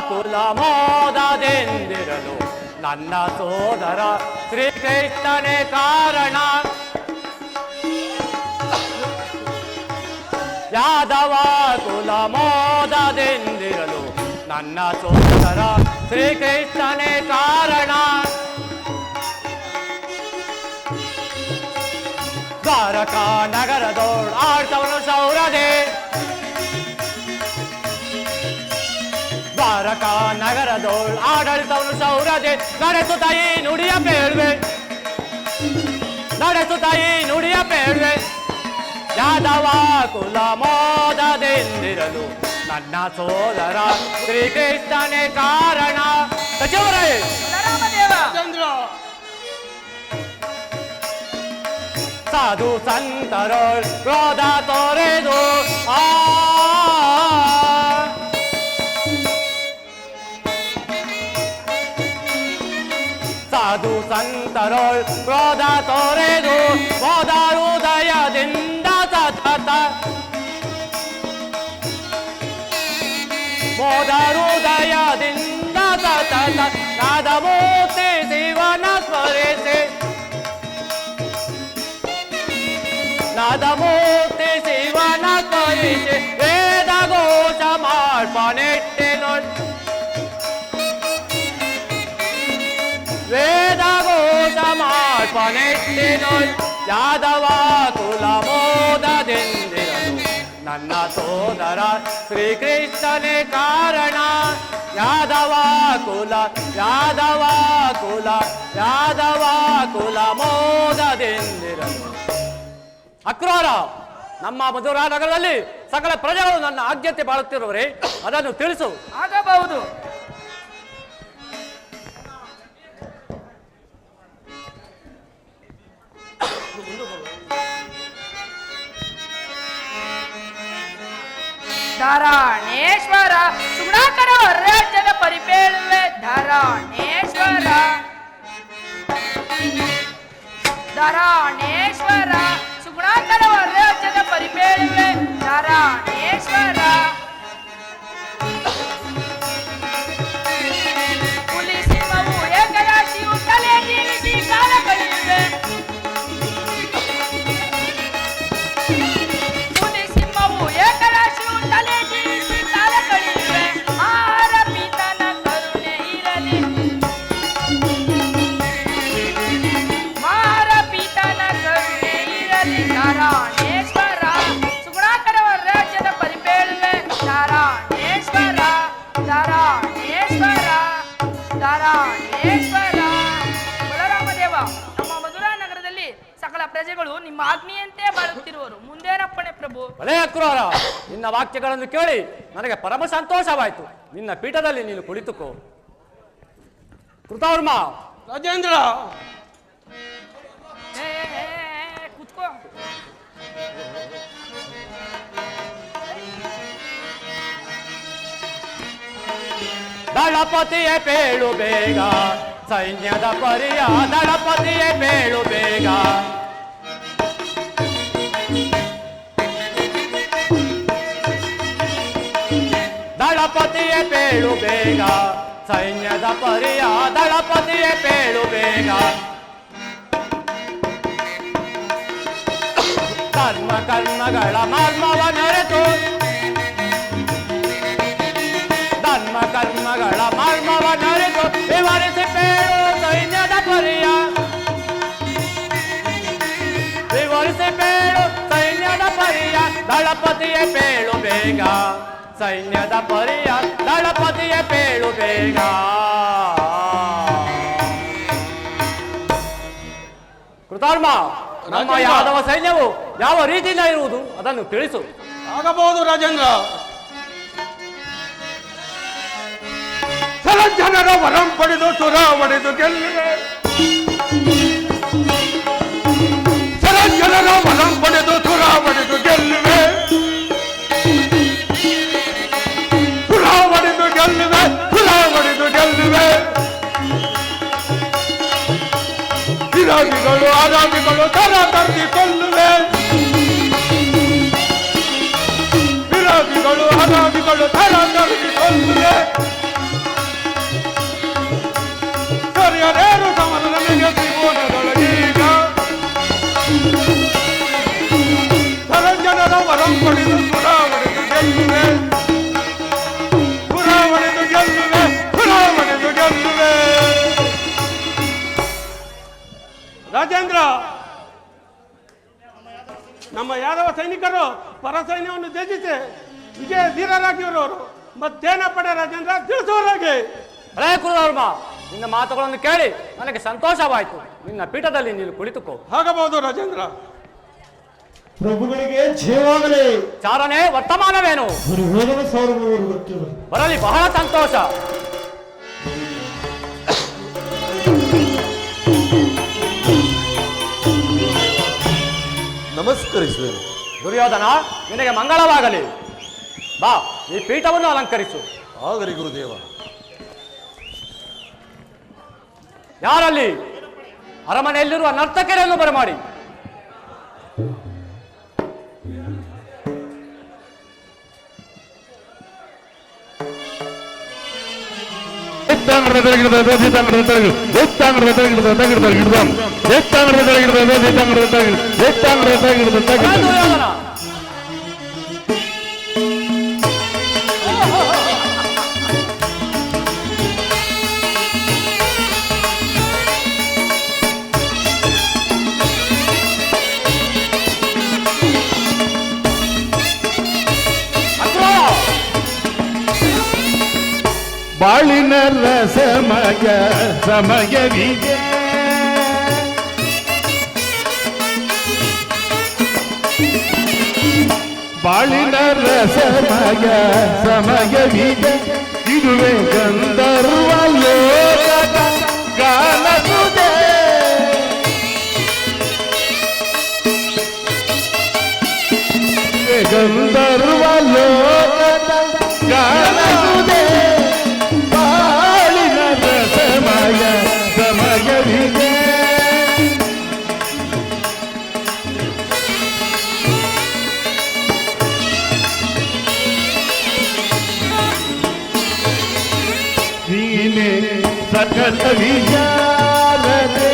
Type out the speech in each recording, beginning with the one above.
ಕುಲ ಮೋದದಿಂದಿರಲು ನನ್ನ ಸೋದರ ಶ್ರೀಕೃಷ್ಣನೇ ಕಾರಣ. ಯಾದವ ಕುಲ ಮೋದದಿಂದಿರಲು ನನ್ನ ಸೋದರ ಶ್ರೀಕೃಷ್ಣನೇ ಕಾರಣ. ದ್ವಾರಕಾ ನಗರದೋಳ್ ಆಡ್ತವನು ಸೌರದೆ, ದ್ವಾರಕಾ ನಗರದೋಳ್ ಆಡಳಿತವನು ಸೌರದೆ. ನಡೆಸುತ್ತ ಈ ನುಡಿಯ ಬೇಳ್ವೆ, ನಡೆಸುತ್ತ ಈ ನುಡಿಯ ಬೇಳ್ವೆ. ಯಾದವ ಕುಲ ಮೋದದಿಂದಿರಲು ನನ್ನ ಸೋದರ ಶ್ರೀಕೃಷ್ಣನೇ ಕಾರಣ. ಸಚಿವರೇ ಸಾಧು ಸಂತರೋಳ್ ಕ್ರೋಧ ತೋರೆದು ಸಾಧು ಸಂತರೋಳ್ ಕ್ರೋಧ ತೋರೆದು ಮೋದಾರುದಯದಿಂದ ಸತತ ಮೋದಾರುದಯದಿಂದ ಸತತ ನಾದಮೂರ್ತಿ ಶಿವನ ಸ್ಮರಿಸಿ, ನಾದಮೂರ್ತಿ ಶಿವನ ಸ್ಮರಿಸಿ ವೇದ ಘೋಷ ಮಾಡ್ಪನೆಟ್ಟೆನೊಳ್, ವೇದ ಘೋಷ ಮಾಡ್ಪನೆಟ್ಟೆನೊಳ್. ಯಾದವ ಕುಲ ಮೋದದಿಂದಿರಲು ನನ್ನ ಸೋದರ ಶ್ರೀಕೃಷ್ಣನೇ ಕಾರಣ. ಯಾದವ ಕುಲ ಯಾದವ ಕುಲ ಯಾದವ ಕುಲ ಮೋದದಿಂದಿರಲು. ಅಕ್ರೂರ, ನಮ್ಮ ಮಧುರಾ ನಗರದಲ್ಲಿ ಸಕಲ ಪ್ರಜೆಗಳು ನನ್ನ ಆಜ್ಞತೆ ಬಾಳುತ್ತಿರುವರೆ ಅದನ್ನು ತಿಳಿಸು. ಆಗಬಹುದು. ಧರಣೇಶ್ವರ ಸುಗುಣಾಕರ ರಾಜ್ಯದ ಪರಿಪೇಳುವೆ. ಧರಣೇಶ್ವರ ಧರಣೇಶ್ವರ ಸುಗುಣಾಕರ ರಾಜ್ಯದ ಪರಿಪೇಳುವೆ. ಧರಣೇಶ್ವರ ಹುಲಿ ಸಿಂಹವು ಏಕರಾಶಿಯು ತಲೆ ಜೀವಿಸಿ ಕಾಲ ಕಳೆಯುವೆ. ಹುಲಿ ಸಿಂಹವು ಏಕರಾಶಿಯು ತಲೆ ಜೀವಿಸಿ ಕಾಲ ಕಳೆಯುವೆ. ಆಹಾರ ಪಿತನ ಕರುಣೆ ಇರಲಿ, ಮಾರ ಪಿತನ ಕರುಣೆ ಇರಲಿ. ಧರಣೇಶ್ವರ ಸುಗುಣಾಕರ ರಾಜ್ಯದ ಪರಿಪೇಳುವೆ. ಧರಣೇಶ್ವರ ಧರಣೇಶ್ವರ ಧರಣೇಶ್ವರ. ಬಲರಾಮದೇವ, ನಮ್ಮ ಮಧುರಾ ನಗರದಲ್ಲಿ ಸಕಲ ಪ್ರಜೆಗಳು ನಿಮ್ಮ ಆಜ್ಞೆಯಂತೆ ಬಾಳುತ್ತಿರುವರು. ಮುಂದೇನಪ್ಪಣೆ ಪ್ರಭು? ಭಲೇ ಅಕ್ರೂರ, ನಿನ್ನ ವಾಕ್ಯಗಳನ್ನು ಕೇಳಿ ನನಗೆ ಪರಮ ಸಂತೋಷವಾಯಿತು. ನಿನ್ನ ಪೀಠದಲ್ಲಿ ನೀನು ಕುಳಿತುಕೋ. ಕೃತವರ್ಮ. ರಾಜೇಂದ್ರ, ಕೂತ್ಕೋ. ದಳಪತಿಯೇ ಪೇಳು ಬೇಗ, ಸೈನ್ಯದ ಪರಿಯ ದಳಪತಿಯೇ ಪೇಳು ಬೇಗ. ದಳಪತಿಯೇ ಪೇಳು ಬೇಗ, ಸೈನ್ಯದ ಪರಿಯ ದಳಪತಿಯೇ ಪೇಳು ಬೇಗ. ಧರ್ಮ ಕರ್ಮಗಳ ಮರ್ಮವ ನೆರೆತು, ಧರ್ಮ ಕರ್ಮಗಳ ಮರ್ಮವ ನೆರೆತು ವಿವರಿಸಿ ಪೇಳು ಸೈನ್ಯದ ಪರಿಯ, ವಿವರಿಸಿ ಪೇಳು ಸೈನ್ಯದ ಪರಿಯ. ದಳಪತಿಯೇ ಪೇಳು ಬೇಗ, ಸೈನ್ಯದ ಪರಿಯ ದಳಪತಿಯೇ ಪೇಳು ಬೇಗ. ಕೃತಾರ್ಮ, ನಮ್ಮ ಯಾದವ ಸೈನ್ಯವು ಯಾವ ರೀತಿಯಿಂದ ಇರುವುದು ಅದನ್ನು ತಿಳಿಸು. ಆಗಬಹುದು ರಾಜೇಂದ್ರ. ಜನರ ವರಂ ಪಡೆದು ಸುರ ಒಡೆದು ಗೆಲ್ಲುವೆ. ಜನರ ವರಂ ಪಡೆದು ಸುರ ಒಡೆದು ಗೆಲ್ಲುವೆ. ಸುರ ಒಡೆದು ಗೆಲ್ಲುವೆ, ಸುರ ಒಡೆದು ಗೆಲ್ಲುವೆ. ವಿರೋಧಿಗಳು ಆರಾಮಿಗಳು ತರ ತರಿಸಿಕೊಳ್ಳುವೆ. ವಿರೋಧಿಗಳು ಆರಾಮಿಗಳು ತರ ತರಿಸಿಕೊಳ್ಳುವೆ. ರಾಜೇಂದ್ರ, ನಮ್ಮ ಯಾದವ ಸೈನಿಕರು ಪರ ಸೈನ್ಯವನ್ನು ತ್ಯಜಿಸಿ ವಿಜಯ ಧೀರರಾಗಿರುವವರು. ಮತ್ತೇನ ಪಡೆ ರಾಜೇಂದ್ರ, ತಿಳಿಸುವವರಾಗಿ. ಹಳೇ ಕುರುಧರ್ಮ, ನಿನ್ನ ಮಾತುಗಳನ್ನು ಕೇಳಿ ನನಗೆ ಸಂತೋಷವಾಯಿತು. ನಿನ್ನ ಪೀಠದಲ್ಲಿ ನೀನು ಕುಳಿತುಕೋ. ಆಗಬಹುದು ರಾಜೇಂದ್ರ. ಪ್ರಭುಗಳಿಗೆ ಜಯವಾಗಲಿ. ಚಾರಣೆ ವರ್ತಮಾನವೇನು? ದುರ್ಯೋಧನ ಸಾರ್ವಭೌಮರು ಗೊತ್ತಿಲ್ಲ. ಬರಲಿ, ಬಹಳ ಸಂತೋಷ. ನಮಸ್ಕರಿಸುವೆನು. ದುರ್ಯೋಧನ, ನಿನಗೆ ಮಂಗಳವಾಗಲಿ. ಬಾ, ಈ ಪೀಠವನ್ನು ಅಲಂಕರಿಸು. ಆಗಲಿ ಗುರುದೇವ. ಯಾರಲ್ಲಿ? ಅರಮನೆಯಲ್ಲಿರುವ ನರ್ತಕಿಯರನ್ನು ಬರಮಾಡಿ. ದುರ್ಯೋಧನ, ಬಾಳಿನ ರಸಮಯ ಸಮಯವಿದೆ, ಬಾಳಿನ ರಸಮಯ ಸಮಯವಿದೆ. ಇದುವೇ ಗಂಧರ್ವ ಲೋಕದ ಗಾನಸುದೆ, ಗಂಧರ್ವ ಲೋಕದ ಗಾನಸುದೆ. ಬಾಳಿನ ರಸಮಯ ಸಮಯವಿದೆ. ನೀನೆ ಸಕಲ ವಿಚಾರದೆ,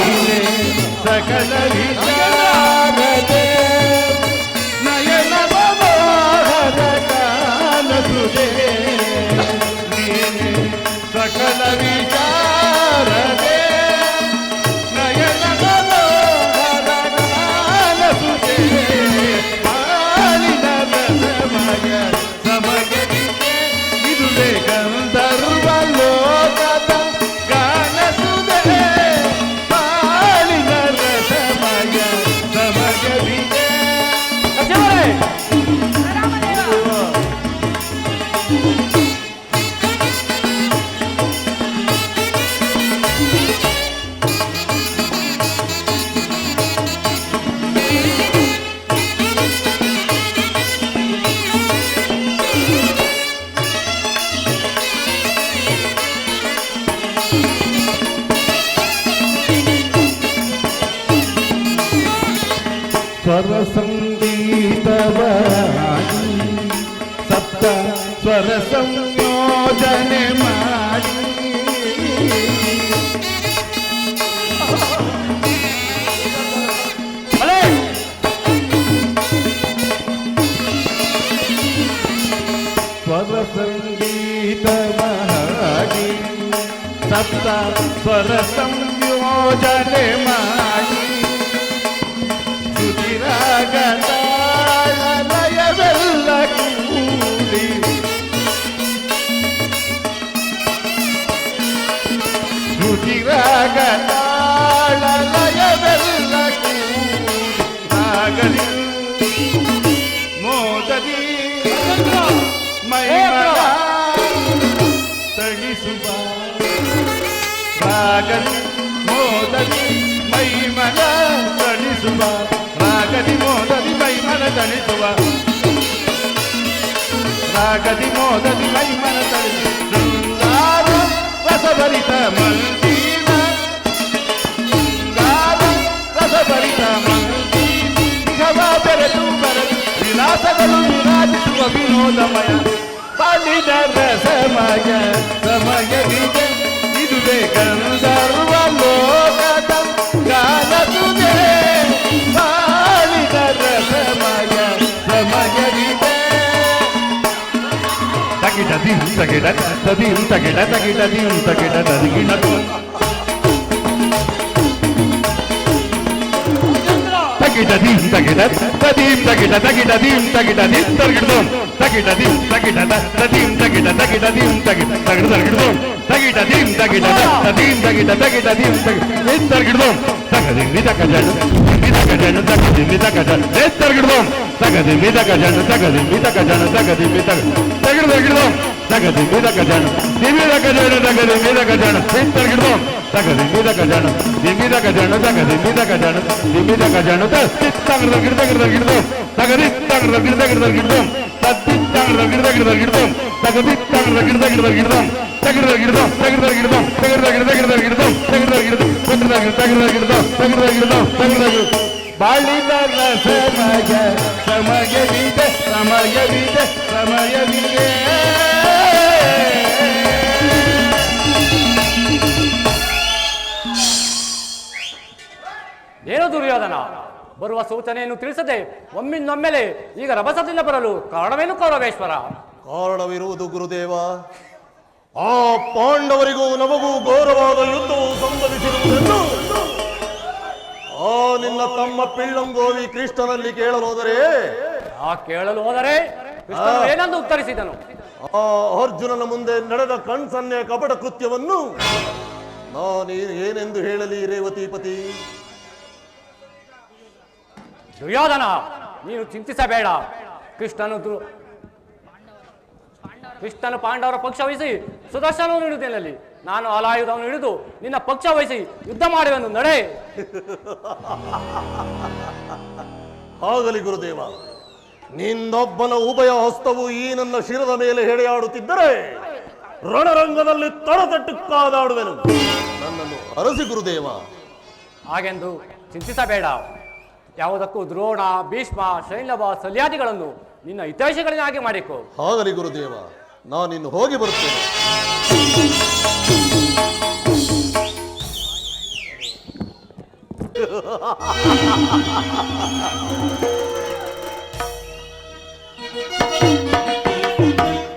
ನೀನೆ ಸಕಲ ವಿಚಾರದೆ. ನಯನವ ಮೋಹದ ಕಾನಸುದೆ, ನೀನೆ ಸಕಲ ವಿಚಾರದೆ. ನಯನವ ಮೋಹದ ಕಾನಸುದೆ. ಬಾಳಿನ ರಸಮಯ ಸಮಯವಿದೆ. ಇದುವೇ ಗಂಧರ್ವ ಲೋಕದ ಗಾನಸುದೆ. ಬಾಳಿನ ರಸಮಯ ಸಮಯವಿದೆ. ಸಚಿವರೇ, ಬಲರಾಮದೇವ, ಸ್ವರ ಸಂಗೀತವಾಗಿ ಸಪ್ತ ಸ್ವರ ಸಂಯೋಜನೆ ಮಾಡಿ, ಹಳೇ ಸ್ವರ ಸಂಗೀತವಾಗಿ ಸಪ್ತ ಸ್ವರ ಸಂಯೋಜನೆ ಮಾಡಿ. ಶ್ರುತಿರಾಗ ಲಯವೆಲ್ಲ ಕೂಡಿ, ಶ್ರುತಿರಾಗ ಲಯವೆಲ್ಲ ಕೂಡಿ. ಆಗಲಿ ಮೋದದಿ ಮೈಮನ ತಣಿಸುವ, ರಾಗದಿ ಮೋದದಿ ಮೈಮನ ತಣಿಸುವ, ರಾಗದಿ ಮೋದದಿ ಮೈಮನ ತಣಿಸುವ, ರಾಗದಿ ಮೋದದಿ ಮೈಮನ ತಣಿಸುವ. ಶೃಂಗಾರ ರಸಭರಿತ ಮಂದೀನ, ಶೃಂಗಾರ ರಸಭರಿತ ಮಂದೀನ. ನಿಘವ ಬೆರೆತು ಬರೆದು ವಿಲಾಸಗಳು ವಿರಾಜಿಸುವ ವಿನೋದಮಯ. ಬಾಳಿನ ರಸಮಯ ಸಮಯವಿದೆ. ಇದುವೇ ಗಂಧರ್ವ ಲೋಕದ ಗಾನಸುದೆ. ಬಾಳಿನ ರಸಮಯ ಸಮಯವಿದೆ. ತಗಿಡ ದಿಂ ತಗಿಡ ತದಿಂ ತಗಿಡ ತಗಿಡ ದಿಂ ತಗಿಡ ತದಿಗಿಣ ತಗಿಟ ದೀಂ ತಗಿಟ ತದೀಂ ತಗಿಟ ತಗಿಟ ದೀಂ ತಗಿಟ ದೀಂ ತರ್ಗಿಡ್ದೋಂ ತಗಿಟ ದೀಂ ತಗಿಟ ತದೀಂ ತಗಿಟ ತಗಿಟ ದೀಂ ತಗಿಟ ತಗಿಟ ತರ್ಗಿಡ್ದೋಂ ತಗಿಟ ದೀಂ ತಗಿಟ ತದೀಂ ತಗಿಟ ತಗಿಟ ದೀಂ ತಗಿಟ ದೀಂ ತರ್ಗಿಡ್ದೋಂ ತಗದಿಂ ನಿತಕ ಜನ ನಿತಕ ಜನ ತಗದಿಂ ನಿತಕ ಜನ ದೀಂ ತರ್ಗಿಡ್ದೋಂ ತಗದಿಂ ನಿತಕ ಜನ ತಗದಿಂ ನಿತಕ ಜನ ತಗದಿಂ ನಿತಕ ತಗಿಡ ತರ್ಗಿಡ್ದೋಂ ತಗದಿಂ ನಿತಕ ಜನ ದಿಮಿತಕ ಜನ ತಗದಿಂ ನಿತಕ ಜನ ದೀಂ ತರ್ಗಿಡ್ದೋಂ ತಗದಿಂ ನಿತಕ ಜನ ದಿಮಿತಕ ಜನ ತಗದಿಂ ನಿತಕ ಜನ ದಿಮಿತಕ ಜನ ತಗದ ಗಿಡದ ಗಿಡದ ಗಿಡದೋಂ ತಗದಿ ತಗದ ಗಿಡದ ಗಿಡದ ಗಿಡದೋಂ ತತ್ತಿ ತಗದ ಗಿಡದ ಗಿಡದ ಗಿಡದೋಂ ತಗದಿ ತಗದ ಗಿಡದ ಗಿಡದ ಗಿಡದೋಂ ತಗದ ಗಿಡದೋಂ ತಗದ ಗಿಡದೋಂ ತಗದ ಗಿಡದ ಗಿಡದ ಗಿಡದೋಂ ತಗದ ಗಿಡದ ತಗದ ಗಿಡದೋಂ ತಗದ ಗಿಡದೋಂ ತಗದ ಗಿಡದೋಂ ಬಾಳಿದ ಸಮಯವಿದೆ ಸಮಯವಿದೆ ಸಮಯವಿದೆ ಏನು ದುರ್ಯೋಧನ, ಬರುವ ಸೂಚನೆಯನ್ನು ತಿಳಿಸದೆ ಒಮ್ಮಿಂದೊಮ್ಮೆಲೆ ಈಗ ರಭಸದಿಂದ ಬರಲು ಕಾರಣವೇನು ಕೌರವೇಶ್ವರ? ಕಾರಣವಿರುವುದು ಗುರುದೇವ, ಆ ಪಾಂಡವರಿಗೂ ನಮಗೂ ಘೋರವಾದ ಯುದ್ಧವು ಸಂಭವಿಸಿರುವುದೆಂದು ಆ ನಿನ್ನ ತಮ್ಮ ಪಿಳ್ಳಂಗೋವಿ ಕೃಷ್ಣನಲ್ಲಿ ಕೇಳಲೋದರೆ ಕೇಳಲು ಹೋದರೆ ಕೃಷ್ಣನು ಏನೆಂದು ಉತ್ತರಿಸಿದನು? ಆ ಅರ್ಜುನನ ಮುಂದೆ ನಡೆದ ಕಣ್ಸನ್ನೆಯ ಕಪಟ ಕೃತ್ಯವನ್ನು ನಾನೇನೆಂದು ಹೇಳಲಿ ರೇವತಿಪತಿ? ದುರ್ಯೋಧನ, ನೀನು ಚಿಂತಿಸಬೇಡ. ಕೃಷ್ಣನು ಪಾಂಡವರ ಪಕ್ಷ ವಹಿಸಿ ಸುದರ್ಶನವನ್ನು ಹಿಡಿದಿನಲ್ಲಿ ನಾನು ಅಲಾಯುಧವನ್ನು ಹಿಡಿದು ನಿನ್ನ ಪಕ್ಷ ವಹಿಸಿ ಯುದ್ಧ ಮಾಡುವೆನು, ನಡೆ. ಆಗಲಿ ಗುರುದೇವ, ನಿನ್ನೊಬ್ಬನ ಉಭಯ ಹಸ್ತವು ಈ ನನ್ನ ಶಿರದ ಮೇಲೆ ಹೆಡೆಯಾಡುತ್ತಿದ್ದರೆ ರಣರಂಗದಲ್ಲಿ ತಡತಟ್ಟು ಕಾದಾಡುವೆನು. ನನ್ನನ್ನು ಅರಸಿ ಗುರುದೇವ. ಹಾಗೆಂದು ಚಿಂತಿಸಬೇಡ. ಯಾವುದಕ್ಕೂ ದ್ರೋಣ, ಭೀಷ್ಮ, ಶೈಲಭ, ಸಲ್ಯಾದಿಗಳನ್ನು ನಿನ್ನ ಹಿತೈಷಿಗಳನ್ನಾಗಿ ಮಾಡಿಕೊ. ಆಗಲಿ ಗುರುದೇವ, ನಾನಿನ್ನು ಹೋಗಿ ಬರುತ್ತೇನೆ.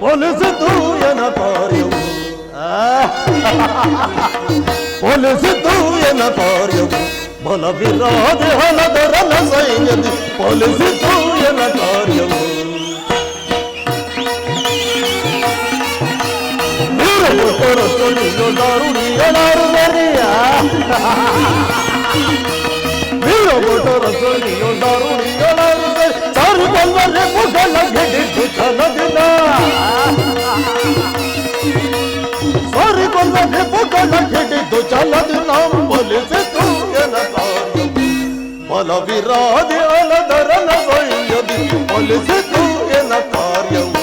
ಪೊಲಿಸಿತು ಎನ ಕಾರ್ಯವು ಪೊಲಿಸಿತು ಎನ ಕಾರ್ಯವು ಬಲವಿರಾದ ಹಲದರನ ಸೈನ್ಯದಿ ಪೊಲಿಸಿತು ಎನ ಕಾರ್ಯವು ದಾರುಣಿಯಲಾರುವರಿಯ ವೀರಭಟರ ಸೊಲಿಯೋ ದಾರುಣಿಯಲಾರುವೆ ಸಾರು ಬಲ್ಲರೆ ಮುಗಲ ಗಿಡಿದು ಛಲದಿನ ಸಾರಿ ಬಲ್ಲರೆ ಮುಗಲ ಗಿಡಿದು ಛಲದಿನ ಬಲಿಸಿತು ಎನ ಕಾರ್ಯ ಬಲವಿರಾದಿ ಅಲದರನ ಸೈನ್ಯದಿ ಬಲಿಸಿತು ಎನ ಕಾರ್ಯವು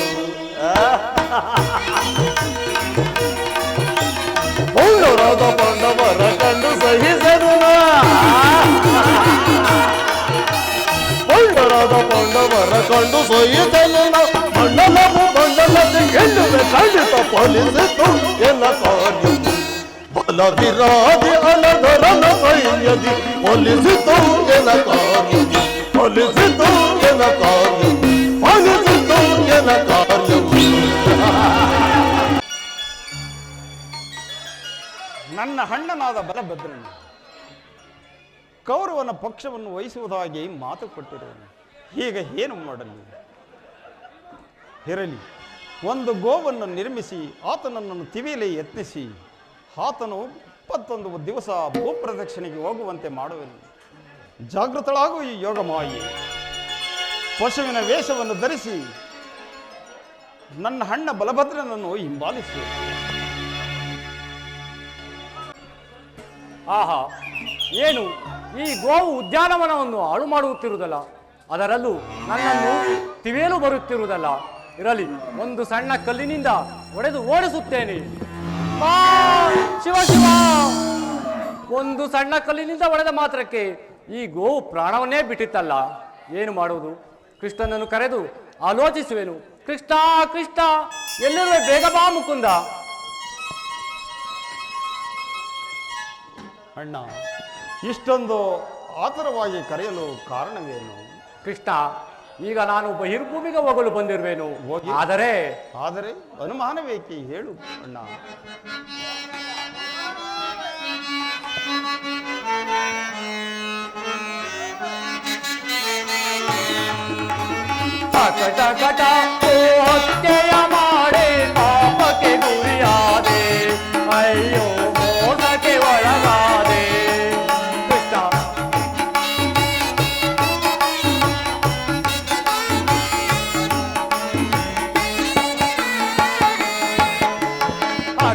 ಪೌರವರಾದ ಪಾಂಡವರ ಕಂಡು ಸಹಿಸರು ಪೌರವರಾದ ಪಾಂಡವರ ಕಂಡು ಸಹಿಸಲು ಮಂಡಲವು ಮಂಡಲದ ಗೆಲ್ಲುವೆ ಖಂಡಿತ ಫಲಿಸಿತು ಎನ್ನ ಕಾರ್ಯ ಬಲವಿರಾದಿ ಅಲಧರನ ಸೈನ್ಯದಿ ಫಲಿಸಿತು ಎನ್ನ ಕಾರ್ಯ ಫಲಿಸಿತು ಎನ್ನ ಕಾರ್ಯ ಫಲಿಸಿತು ಎನ್ನ ಕಾರ್ಯ. ನನ್ನ ಅಣ್ಣನಾದ ಬಲಭದ್ರನು ಕೌರವನ ಪಕ್ಷವನ್ನು ವಹಿಸುವುದಾಗಿ ಮಾತು ಕೊಟ್ಟಿರುವನು. ಈಗ ಏನು ಮಾಡಲಿ? ಇರಲಿ, ಒಂದು ಗೋವನ್ನು ನಿರ್ಮಿಸಿ ಆತನನ್ನು ತಿವಿಯಲಿ ಯತ್ನಿಸಿ ಆತನು 21 ದಿವಸ ಭೂಪ್ರದಕ್ಷಿಣೆಗೆ ಹೋಗುವಂತೆ ಮಾಡುವೆನು. ಜಾಗೃತಳಾಗು ಈ ಯೋಗಮಾಯಿ. ಪಶುವಿನ ವೇಷವನ್ನು ಧರಿಸಿ ನನ್ನ ಅಣ್ಣ ಬಲಭದ್ರನನ್ನು ಹಿಂಬಾಲಿಸು. ಆಹಾ, ಏನು ಈ ಗೋವು ಉದ್ಯಾನವನವನ್ನು ಹಾಳು ಮಾಡುತ್ತಿರುವುದಲ್ಲ, ಅದರಲ್ಲೂ ನನ್ನನ್ನು ತಿವಿಯಲು ಬರುತ್ತಿರುವುದಲ್ಲ. ಇರಲಿ, ಒಂದು ಸಣ್ಣ ಕಲ್ಲಿನಿಂದ ಒಡೆದು ಓಡಿಸುತ್ತೇನೆ. ಶಿವ ಶಿವ, ಒಂದು ಸಣ್ಣ ಕಲ್ಲಿನಿಂದ ಒಡೆದ ಮಾತ್ರಕ್ಕೆ ಈ ಗೋವು ಪ್ರಾಣವನ್ನೇ ಬಿಟ್ಟಿತ್ತಲ್ಲ. ಏನು ಮಾಡುವುದು? ಕೃಷ್ಣನನ್ನು ಕರೆದು ಆಲೋಚಿಸುವೆನು. ಕೃಷ್ಣ ಕೃಷ್ಣ, ಎಲ್ಲರೂ ಬೇಗ ಬಾ ಮುಕುಂದ. ಅಣ್ಣ, ಇಷ್ಟೊಂದು ಆತುರವಾಗಿ ಕರೆಯಲು ಕಾರಣವೇನು? ಕೃಷ್ಣ, ಈಗ ನಾನು ಬಹಿರ್ಭೂಮಿಗೆ ಹೋಗಲು ಬಂದಿರುವೆನು. ಆದರೆ ಅನುಮಾನವೇಕೆ ಹೇಳು ಅಣ್ಣ. ಕಟ ಕಟ ಹತ್ಯೆಯ ಮಾಡಿ ಪಾಪಕ್ಕೆ ಗುರಿಯಾದೆ, ಅಯ್ಯೋ ಮೋಸಕ್ಕೆ ಒಳಗಾದೆ. ಕೃಷ್ಣ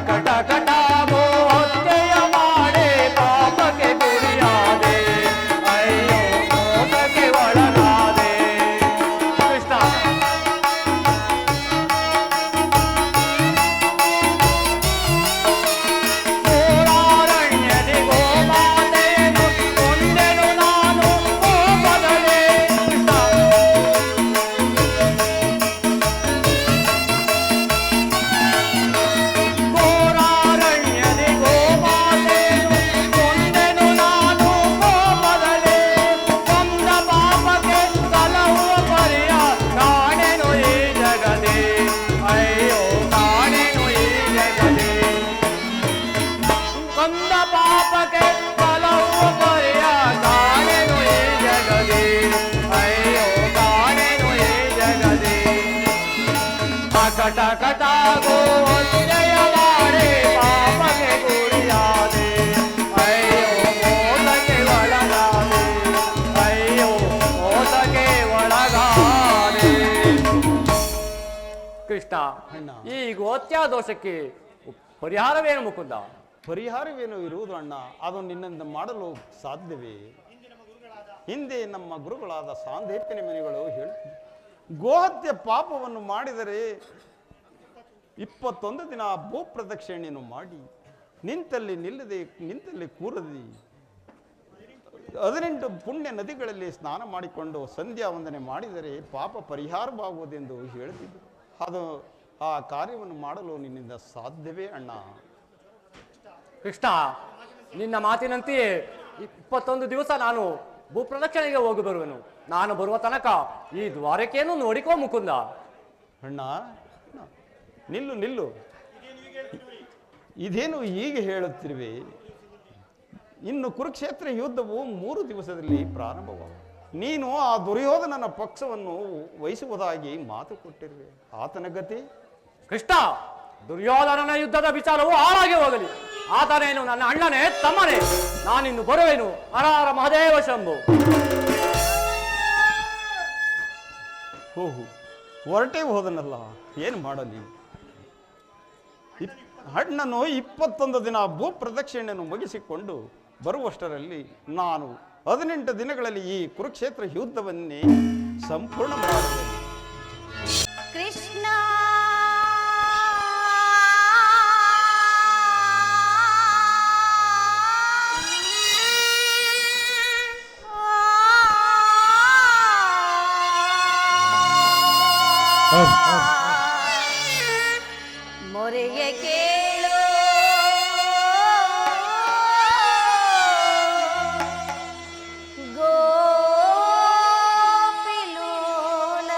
ಕಟ ಕಟ ಹತ್ಯೆಯ ಮಾಡಿ ಪಾಪಕ್ಕೆ ಗುರಿಯಾದೆ, ಅಯ್ಯೋ ಮೋಸಕ್ಕೆ ಒಳಗಾದೆ. ಕೃಷ್ಣ ಘೋರಾರಣ್ಯದಿ ಗೋಮಾತೆಯನ್ನು ಕೊಂದೆನು ನಾನು ಕೋಪದಲ್ಲಿ. ಕೃಷ್ಣ ಘೋರಾರಣ್ಯದಿ ಗೋಮಾತೆಯನ್ನು ಕೊಂದೆನು ನಾನು ಕೋಪದಲ್ಲಿ. ಕೊಂದ ಪಾಪಕ್ಕೆ ಸಲಹುವ ಪರಿಯ ಕಾಣೆನು ಈ ಜಗದೇ, ಅಯ್ಯೋ ಕಾಣೆನು ಈ ಜಗದೇ. ಕೊಂದ ಪಾಪಕ್ಕೆ ಸಲಹುವ ಪರಿಯ ಕಾಣೆನು ಈ ಜಗದೇ, ಅಯ್ಯೋ ಕಾಣೆನು ಈ ಜಗದೇ. ಕಟ ಕಟ ಗೋಹತ್ಯೆಯ ಮಾಡಿ ಪಾಪಕ್ಕೆ ಗುರಿಯಾದೆ, ಅಯ್ಯೋ ಮೋಸಕ್ಕೆ ಒಳಗಾದೆ, ಅಯ್ಯೋ ಮೋಸಕ್ಕೆ ಒಳಗಾದೆ. ಕೃಷ್ಣ, ಅಣ್ಣ. ಈ ಗೋತ್ಯ ದೋಷಕ್ಕೆ ಪರಿಹಾರವೇನು ಮುಕುಂದ? ಪರಿಹಾರವೇನು ಇರುವುದು ಅಣ್ಣ, ಅದು ನಿನ್ನಿಂದ ಮಾಡಲು ಸಾಧ್ಯವೇ? ಹಿಂದೆ ನಮ್ಮ ಗುರುಗಳಾದ ಸಾಂದೀಪನಿ ಮುನಿಗಳು ಹೇಳುತ್ತಿದ್ದರು, ಗೋಹತ್ಯೆ ಪಾಪವನ್ನು ಮಾಡಿದರೆ 21 ದಿನ ಭೂ ಪ್ರದಕ್ಷಿಣೆಯನ್ನು ಮಾಡಿ ನಿಂತಲ್ಲಿ ನಿಲ್ಲದೆ ನಿಂತಲ್ಲಿ ಕೂರದೆ 18 ಪುಣ್ಯ ನದಿಗಳಲ್ಲಿ ಸ್ನಾನ ಮಾಡಿಕೊಂಡು ಸಂಧ್ಯಾ ವಂದನೆ ಮಾಡಿದರೆ ಪಾಪ ಪರಿಹಾರವಾಗುವುದೆಂದು ಹೇಳುತ್ತಿದ್ದರು. ಅದು ಆ ಕಾರ್ಯವನ್ನು ಮಾಡಲು ನಿನ್ನಿಂದ ಸಾಧ್ಯವೇ ಅಣ್ಣ? ಕೃಷ್ಣ, ನಿನ್ನ ಮಾತಿನಂತೆಯೇ 21 ದಿವಸ ನಾನು ಭೂಪ್ರದಕ್ಷಿಣೆಗೆ ಹೋಗಿ ಬರುವೆನು. ನಾನು ಬರುವ ತನಕ ಈ ದ್ವಾರಕೆಯನ್ನು ನೋಡಿಕೋ ಮುಕುಂದ. ಅಣ್ಣ ನಿಲ್ಲು ನಿಲ್ಲು, ಇದೇನು ಹೀಗೆ ಹೇಳುತ್ತಿರುವೆ? ಇನ್ನು ಕುರುಕ್ಷೇತ್ರ ಯುದ್ಧವು 3 ದಿವಸದಲ್ಲಿ ಪ್ರಾರಂಭವಾಗುವುದು. ನೀನು ಆ ದುರ್ಯೋಧನನ ಪಕ್ಷವನ್ನು ವಹಿಸುವುದಾಗಿ ಮಾತು ಕೊಟ್ಟಿರುವೆ. ಆತನ ಗತಿ? ಕೃಷ್ಣ, ದುರ್ಯೋಧನನ ಯುದ್ಧದ ವಿಚಾರವು ಹಾಳಾಗಿ ಹೋಗಲಿ. ಆತನೇನು ನನ್ನ ಅಣ್ಣನೇ ತಮ್ಮನೇ. ನಾನಿನ್ನು ಬರುವೆನು. ಹರ ಹರ ಮಹದೇವ ಶಂಭು. ಹೋಗು, ಹೊರಟೇ ಹೋದನಲ್ಲ, ಏನು ಮಾಡಲಿ? ಅಣ್ಣನು 21 ದಿನ ಭೂ ಪ್ರದಕ್ಷಿಣೆಯನ್ನು ಮುಗಿಸಿಕೊಂಡು ಬರುವಷ್ಟರಲ್ಲಿ ನಾನು 18 ದಿನಗಳಲ್ಲಿ ಈ ಕುರುಕ್ಷೇತ್ರ ಯುದ್ಧವನ್ನೇ ಸಂಪೂರ್ಣ ಮಾಡಿದೆ. ಕೃಷ್ಣ ಮೊರೆಯ ಕೇಳು ಗೋಪಿಲೋಲ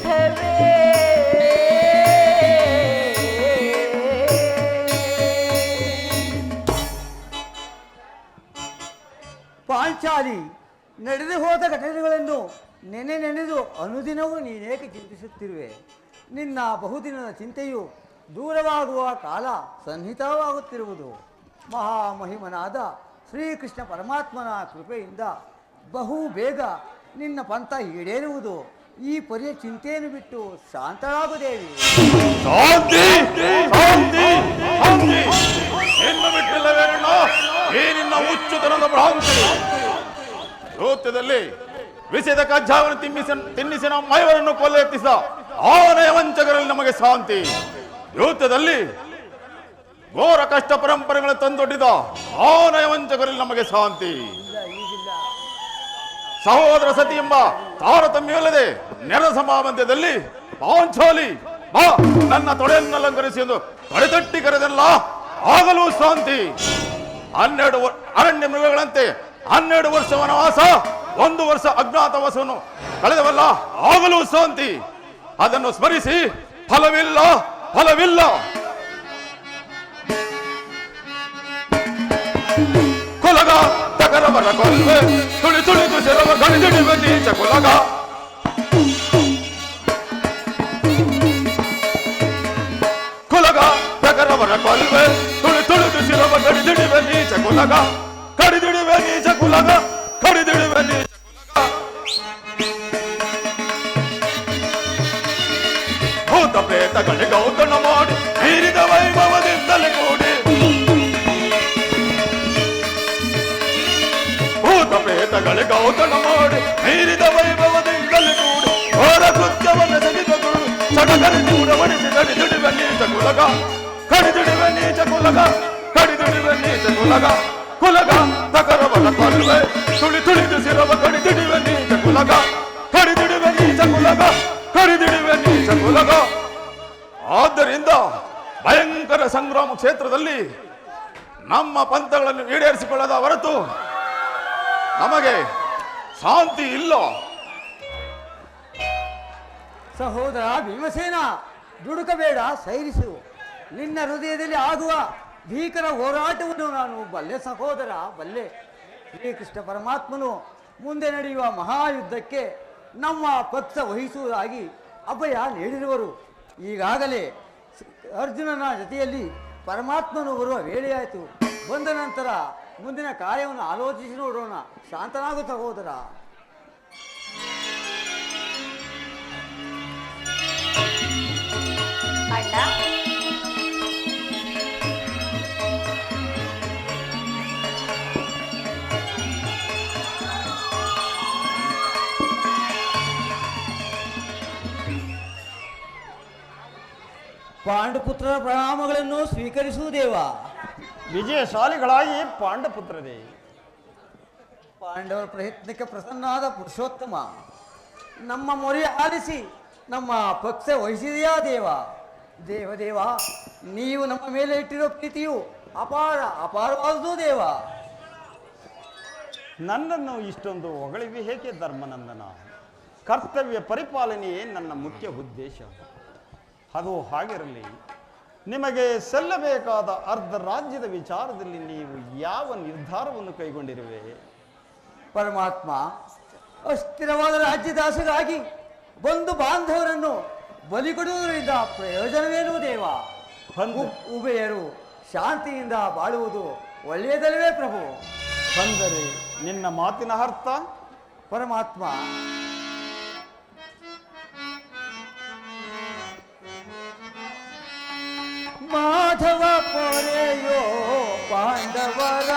ಸುಖವೇ ಪಾಂಚಾಲಿ, ನಡೆದು ಹೋದ ಘಟನೆಗಳನ್ನು ನೆನೆದು ಅನುದಿನವೂ ನೀನೇಕೆ ಚಿಂತಿಸುತ್ತಿರುವೆ? ನಿನ್ನ ಬಹುದಿನದ ಚಿಂತೆಯು ದೂರವಾಗುವ ಕಾಲ ಸನ್ನಿಹಿತವಾಗುತ್ತಿರುವುದು. ಮಹಾಮಹಿಮನಾದ ಶ್ರೀಕೃಷ್ಣ ಪರಮಾತ್ಮನ ಕೃಪೆಯಿಂದ ಬಹು ಬೇಗ ನಿನ್ನ ಪಂಥ ಈಡೇರುವುದು. ಈ ಪರಿಯ ಚಿಂತೆಯನ್ನು ಬಿಟ್ಟು ಶಾಂತಳಾಗುದೇವಿ. ಶಾಂತಿ ಶಾಂತಿ ಶಾಂತಿ ನಿನ್ನ ಬಿಟ್ಟಿಲ್ಲವೇನಣ್ಣ? ಈ ನಿನ್ನ ಹುಚ್ಚುತನದ ಭ್ರಾಂತಿ. ನೃತ್ಯದಲ್ಲಿ ವಿಷಯದ ಕಜ್ಜಾವನ್ನು ತಿನ್ನಿಸಿ ನಮ್ಮ ಮೈವರನ್ನು ಕೊಲ್ಲೆತ್ತಿಸಿದ ಆ ನಯವಂಚಕರಲ್ಲಿ ನಮಗೆ ಶಾಂತಿ. ನೃತ್ಯದಲ್ಲಿ ಘೋರ ಕಷ್ಟ ಪರಂಪರೆಗಳನ್ನು ತಂದೊಡ್ಡಿದ ಆ ನಯವಂಚಕರಲ್ಲಿ ನಮಗೆ ಶಾಂತಿ. ಸಹೋದರ ಸತಿ ಎಂಬ ತಾರತಮ್ಯವಿಲ್ಲದೆ ನೆರೆ ಸಮಾಬಂಧದಲ್ಲಿ ಪಾಂಚಾಲಿ ಬಾ ನನ್ನ ತೊಡೆಯನ್ನು ಅಲಂಕರಿಸಿ ಎಂದು ತೊಡೆತಟ್ಟಿ ಕರೆದಲ್ಲ, ಆಗಲೂ ಶಾಂತಿ. 12 ಅರಣ್ಯ ಮೃಗಗಳಂತೆ 12 ವರ್ಷ ವನವಾಸ, 1 ವರ್ಷ ಅಜ್ಞಾತವಾಸವನ್ನು ಕಳೆದವಲ್ಲ, ಆಗಲೂ ಶಾಂತಿ. ಅದನ್ನು ಸ್ಮರಿಸಿ ಫಲವಿಲ್ಲ ಫಲವಿಲ್ಲ. ಕೊಲಗ ತಗರವರ ಕೊಲ್ವೆ ತುಳಿ ತುಳಿದು ಸೆರವ ಗಣಿದಿಡುವ ನೀಚ ಕೊಲಗ. ಕೊಲಗ ತಗರವರ ಕೊಲ್ವೆ ತುಳಿ ತುಳಿದು ಸೆರವ ಗಣಿದಿಡುವ ನೀಚ ಕೊಲಗ. ಕಡಿದಿಡುವ ನೀಚ ಕುಲಗ, ಕಡಿದಿಡುವ ನೀಚ ಕುಲಗ. ಭೂತ ಪ್ರೇತಗಳಿಗೆ ಔತಣ ಮಾಡಿ ಮೀರಿದ ವೈಭವದಿಂದಲೇ ಕೂಡಿ, ಭೂತ ಪ್ರೇತಗಳಿಗೆ ಔತಣ ಮಾಡಿ ಮೀರಿದ ವೈಭವದಿಂದಲೇ ಕೂಡಿ, ಘೋರ ಕೃತ್ಯವನ್ನು ತೆಗೆದುಕೊಂಡು ಸಡಗರಿ ದೂರವಡಿಸಿ ಕಡಿದಿಡುವ ನೀಚ ಕುಲಗ, ಕಡಿದಿಡುವ ನೀಚ ಕುಲಗ, ಕಡಿದಿಡುವ ನೀಚ ಕುಲಗ. ಕುಲಗ ತಕರವರ ಕೊಲ್ವೆ ತುಳಿ ತುಳಿದು ಸಿರವ ಕಡಿದಿಡುವ ನೀಚ ಕುಲಗ, ಕಡಿದಿಡುವ ನೀಚ ಕುಲಗ, ಕಡಿದಿಡುವ ನೀಚ ಕುಲಗ. ಆದ್ದರಿಂದ ಭಯಂಕರ ಸಂಗ್ರಾಮ ಕ್ಷೇತ್ರದಲ್ಲಿ ನಮ್ಮ ಪಂಥಗಳನ್ನು ಈಡೇರಿಸಿಕೊಳ್ಳದ ಹೊರತು ನಮಗೆ ಶಾಂತಿ ಇಲ್ಲ. ಸಹೋದರ ಭೀಮಸೇನ, ದುಡುಕಬೇಡ, ಸೈರಿಸು. ನಿನ್ನ ಹೃದಯದಲ್ಲಿ ಆಗುವ ಭೀಕರ ಹೋರಾಟವನ್ನು ನಾನು ಬಲ್ಲೆ ಸಹೋದರ, ಬಲ್ಲೆ. ಶ್ರೀಕೃಷ್ಣ ಪರಮಾತ್ಮನು ಮುಂದೆ ನಡೆಯುವ ಮಹಾಯುದ್ಧಕ್ಕೆ ನಮ್ಮ ಪಕ್ಷ ವಹಿಸುವುದಾಗಿ ಅಭಯ ನೀಡಿರುವರು. ಈಗಾಗಲೇ ಅರ್ಜುನನ ಜೊತೆಯಲ್ಲಿ ಪರಮಾತ್ಮನು ಬರುವ ವೇಳೆಯಾಯಿತು. ಬಂದ ನಂತರ ಮುಂದಿನ ಕಾರ್ಯವನ್ನು ಆಲೋಚಿಸಿ ನೋಡೋಣ. ಶಾಂತನಾಗು ಸಹೋದರ. ಅಣ್ಣ, ಪಾಂಡುಪುತ್ರರ ಪ್ರಣಾಮಗಳನ್ನು ಸ್ವೀಕರಿಸುವುದೇವ. ವಿಜಯಶಾಲಿಗಳಾಗಿ ಪಾಂಡಪುತ್ರರೇ, ಪಾಂಡವರ ಪ್ರಯತ್ನಕ್ಕೆ ಪ್ರಸನ್ನಾದ ಪುರುಷೋತ್ತಮ, ನಮ್ಮ ಮೊರೆ ಆಲಿಸಿ ನಮ್ಮ ಪಕ್ಷ ವಹಿಸಿದೆಯಾ ದೇವ? ದೇವದೇವ, ನೀವು ನಮ್ಮ ಮೇಲೆ ಇಟ್ಟಿರೋ ಪ್ರೀತಿಯು ಅಪಾರವಾದುದು ದೇವ. ನನ್ನನ್ನು ಇಷ್ಟೊಂದು ಹೊಗಳಿವಿ ಹೇಗೆ ಧರ್ಮನಂದನ? ಕರ್ತವ್ಯ ಪರಿಪಾಲನೆಯೇ ನನ್ನ ಮುಖ್ಯ ಉದ್ದೇಶ. ಅದು ಹಾಗಿರಲಿ, ನಿಮಗೆ ಸಲ್ಲಬೇಕಾದ ಅರ್ಧ ರಾಜ್ಯದ ವಿಚಾರದಲ್ಲಿ ನೀವು ಯಾವ ನಿರ್ಧಾರವನ್ನು ಕೈಗೊಂಡಿರುವೆ? ಪರಮಾತ್ಮ, ಅಸ್ಥಿರವಾದ ರಾಜ್ಯದಾಸಗಾಗಿ ಬಂಧು ಬಾಂಧವರನ್ನು ಬಲಿ ಕೊಡುವುದರಿಂದ ಪ್ರಯೋಜನವೇನು ದೇವ? ಉಭಯರು ಶಾಂತಿಯಿಂದ ಬಾಳುವುದು ಒಳ್ಳೆಯದಲ್ಲವೇ ಪ್ರಭು? ಬಂದರೆ ನಿನ್ನ ಮಾತಿನ ಅರ್ಥ? ಪರಮಾತ್ಮ, ಮಾಧವ ಪೊರೆಯೋ ಪಾಂಡವರ,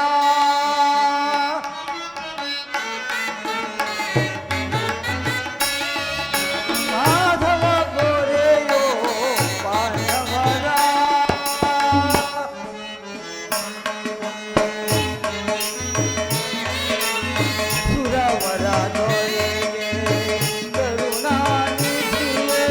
ಮಾಧವ ಪೊರೆಯೋ ಪಾಂಡವರ, ಸುರವರ ದೊರೆಗೆ ಕರುಣಾನಿಧಿಯೇ.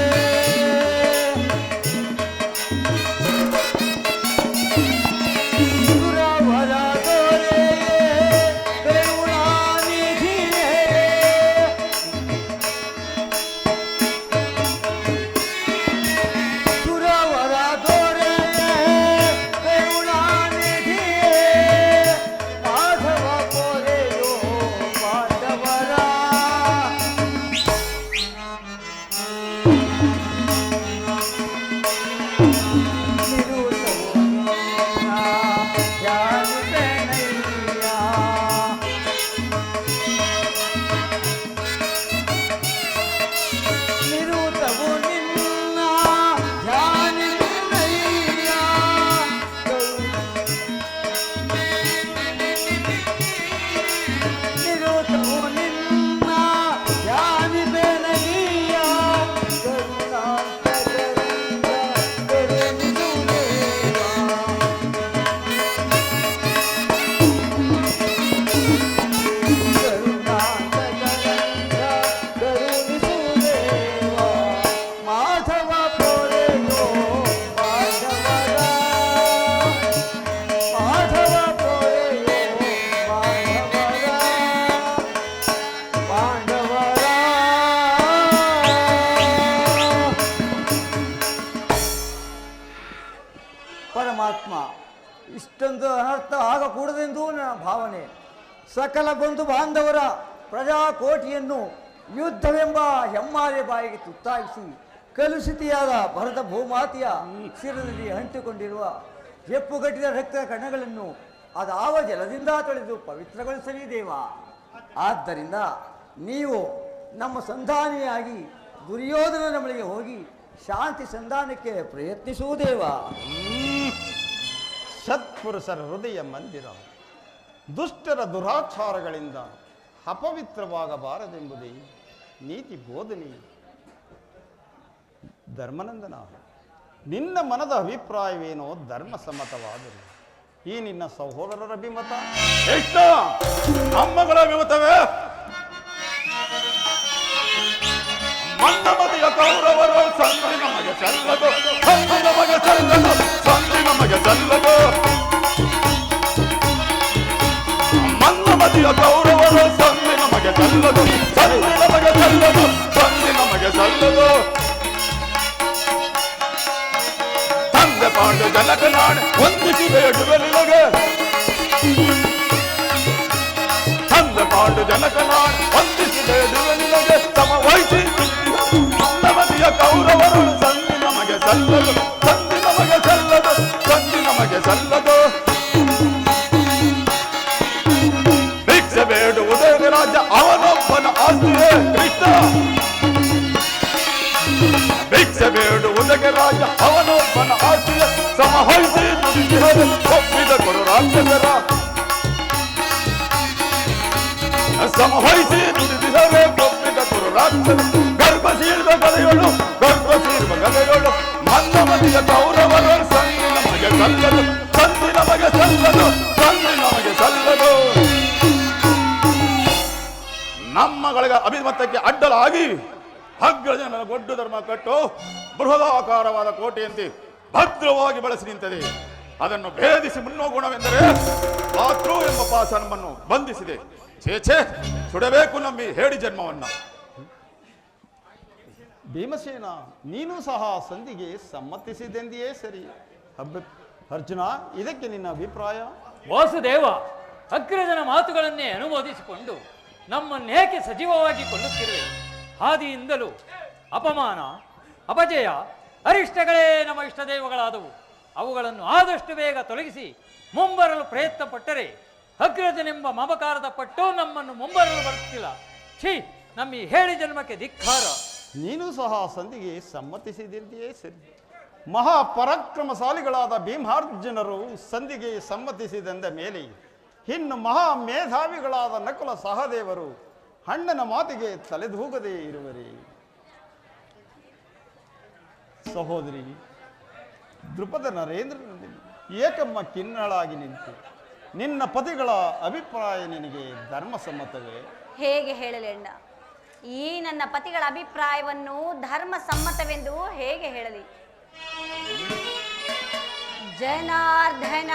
ಪುಣ್ಯಾತ್ಮ. ಇಷ್ಟೊಂದು ಅನರ್ಥ ಆಗಕೂಡದೆಂದು ನನ್ನ ಭಾವನೆ. ಸಕಲ ಬಂಧು ಬಾಂಧವರ ಪ್ರಜಾಕೋಟಿಯನ್ನು ಯುದ್ಧವೆಂಬ ಹೆಮ್ಮಾರೆ ಬಾಯಿಗೆ ತುತ್ತಾಗಿಸಿ ಕಲುಷಿತಿಯಾದ ಭರತ ಭೂಮಾತೆಯ ಶಿರದಲ್ಲಿ ಅಂಟಿಕೊಂಡಿರುವ ಹೆಪ್ಪುಗಟ್ಟಿದ ರಕ್ತ ಕಣಗಳನ್ನು ಅದಾವ ಜಲದಿಂದ ತೊಳೆದು ಪವಿತ್ರಗೊಳಿಸಲಿ ದೇವ. ಆದ್ದರಿಂದ ನೀವು ನಮ್ಮ ಸಂಧಾನಿಯಾಗಿ ದುರ್ಯೋಧನನ ಬಳಿಗೆ ಹೋಗಿ ಶಾಂತಿ ಸಂಧಾನಕ್ಕೆ ಪ್ರಯತ್ನಿಸುವುದೇವ. ಸತ್ಪುರುಷರ ಹೃದಯ ಮಂದಿರ ದುಷ್ಟರ ದುರಾಚಾರಗಳಿಂದ ಅಪವಿತ್ರವಾಗಬಾರದೆಂಬುದೇ ನೀತಿ ಬೋಧನೆ. ಧರ್ಮನಂದನ, ನಿನ್ನ ಮನದ ಅಭಿಪ್ರಾಯವೇನೋ ಧರ್ಮಸಮ್ಮತವಾದರೆ ಈ ನಿನ್ನ ಸಹೋದರರ ಅಭಿಮತ ಎಷ್ಟು ನಮ್ಮಗಳ ಅಭಿಮತವೇ ಮನ್ನಮತಿಯ ಕೌರವರು ಸಂಧಿ ನಮಗೆ ಸಲ್ಲದು, ಸಂಧಿ ನಮಗೆ ಸಲ್ಲದು, ಸಂಧಿ ನಮಗೆ ಸಲ್ಲದು. ಮನ್ನಮತಿಯ ಕೌರವರು ಸಂಧಿ ನಮಗೆ ಸಲ್ಲದು, ಸಂಧಿ ನಮಗೆ ಸಲ್ಲದು, ಸಂಧಿ ನಮಗೆ ಸಲ್ಲದು. ತಂದೆ ಪಾಂಡು ಜನಕ ನಾಡು ವಂದಿಸಿ ಬೇಡುವೆ ನಿನಗೆ, ತಂದೆ ಪಾಂಡು ಜನಕ ನಾಡು ವಂದಿಸಿ ಬೇಡುವೆ ನಿನಗೆ. ತಮ ವಹಿಸಿ ಮನ್ನಮತಿಯ ಕೌರವರು ಸಂಧಿ ನಮಗೆ ಸಲ್ಲದು, ಸಂಧಿ ನಮಗೆ ಸಲ್ಲದು, ಸಂಧಿ ನಮಗೆ ಸಲ್ಲದು. ಭಿಕ್ಷೆ ಬೇಡುವುದೇ ರಾಜ್ಯ ಅವನೊಬ್ಬನ ಆಸ್ತಿಯೇ ಕೃಷ್ಣ. ಭಿಕ್ಷೆ ಬೇಡುವುದಕ್ಕೆ ರಾಜ ಅವನೊಬ್ಬನ ಆಸ್ತಿಯ ಸಮವಹಿಸಿ ನುಡಿದಿಹರೆ ಒಪ್ಪಿದ ಕೊಡು ರಾಕ್ಷಸರ. ಸಮವಹಿಸಿ ನುಡಿದಿಹರೆ ಒಪ್ಪಿದ ಕೊಡು ರಾಕ್ಷಸ. ಗರ್ಭ ಸೀರ್ವ ಗದೆಗಳು, ಗರ್ಭ ಸೀರ್ವ ಗದೆಗಳು. ಮನ್ನಮತಿಯ ಕೌರವರು ಸಂಧಿ ನಮಗೆ ಸಲ್ಲದು, ಸಂಧಿ ನಮಗೆ ಸಲ್ಲದು, ಸಂಧಿ ನಮಗೆ ಸಲ್ಲದು. ನಮ್ಮಗಳಿಗೆ ಅಭಿಮತಕ್ಕೆ ಅಡ್ಡಲಾಗಿ ಅಗ್ರಜನ ಗೊಡ್ಡು ಧರ್ಮ ಕಟ್ಟು ಬೃಹದಾಕಾರವಾದ ಕೋಟೆಯಂತೆ ಭದ್ರವಾಗಿ ಬಳಸಿ ನಿಂತಿದೆ. ಅದನ್ನು ಭೇದಿಸಿ ಮುನ್ನೋಗುಣವೆಂದರೆ ಪಾತ್ರು ಎಂಬ ಪಾಸ ನಮ್ಮನ್ನು ಬಂಧಿಸಿದೆ. ಛೇಛೆ, ಸುಡಬೇಕು ನಂಬಿ ಹೇಳಿ ಜನ್ಮವನ್ನ. ಭೀಮಸೇನ, ನೀನು ಸಹ ಸಂಧಿಗೆ ಸಮ್ಮತಿಸಿದೆಂದಿಯೇ ಸರಿ. ಅರ್ಜುನ, ಇದಕ್ಕೆ ನಿನ್ನ ಅಭಿಪ್ರಾಯ? ವಾಸುದೇವ, ಅಗ್ರಜನ ಮಾತುಗಳನ್ನೇ ಅನುಮೋದಿಸಿಕೊಂಡು ನಮ್ಮನ್ನೇಕೆ ಸಜೀವವಾಗಿ ಕೊಲ್ಲುತ್ತಿರುವೆ? ಹಾದಿಯಿಂದಲೂ ಅಪಮಾನ, ಅಪಜಯ, ಅರಿಷ್ಟಗಳೇ ನಮ್ಮ ಇಷ್ಟದೇವಗಳಾದವು. ಅವುಗಳನ್ನು ಆದಷ್ಟು ಬೇಗ ತೊಲಗಿಸಿ ಮುಂಬರಲು ಪ್ರಯತ್ನ ಪಟ್ಟರೆ ಅಗ್ರಜನೆಂಬ ಮಮಕಾರದ ಪಟ್ಟು ನಮ್ಮನ್ನು ಮುಂಬರಲು ಬರುತ್ತಿಲ್ಲ. ಛೀ, ನಮ್ಮ ಈ ಹೇಳಿ ಜನ್ಮಕ್ಕೆ ಧಿಕ್ಕಾರ. ನೀನು ಸಹ ಸಂಧಿಗೆ ಸಮ್ಮತಿಸಿದೆಂದಿಯೇ ಸರಿ. ಮಹಾಪರಾಕ್ರಮಶಾಲಿಗಳಾದ ಭೀಮಾರ್ಜುನರು ಸಂಧಿಗೆ ಸಮ್ಮತಿಸಿದಂದ ಮೇಲೆ ಇನ್ನು ಮಹಾ ಮೇಧಾವಿಗಳಾದ ನಕುಲ ಸಹದೇವರು ಅಣ್ಣನ ಮಾತಿಗೆ ತಲೆದೂಗದೇ ಇರುವರೇ? ಸಹೋದರಿ ದೃಪದ ನರೇಂದ್ರನಲ್ಲಿ ಏಕಮ್ಮ ಕಿನ್ನಳಾಗಿ ನಿಂತು ನಿನ್ನ ಪತಿಗಳ ಅಭಿಪ್ರಾಯ ನಿನಗೆ ಧರ್ಮಸಮ್ಮತವೇ? ಹೇಗೆ ಹೇಳಲಿ ಅಣ್ಣ? ಈ ನನ್ನ ಪತಿಗಳ ಅಭಿಪ್ರಾಯವನ್ನು ಧರ್ಮ ಸಮ್ಮತವೆಂದು ಹೇಗೆ ಹೇಳಲಿ? ಜನಾರ್ದನ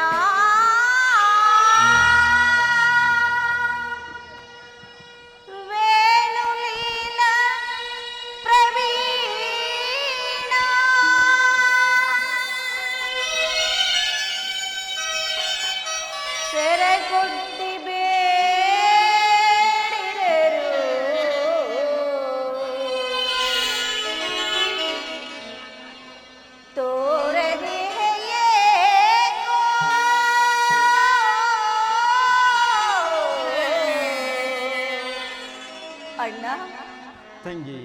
ಅಣ್ಣ ತಂಗಿ,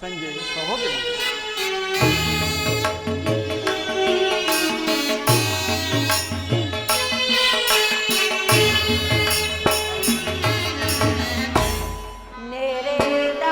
ಸಂಜೆ ಸಹೋದರಿ, ನೆರೆದ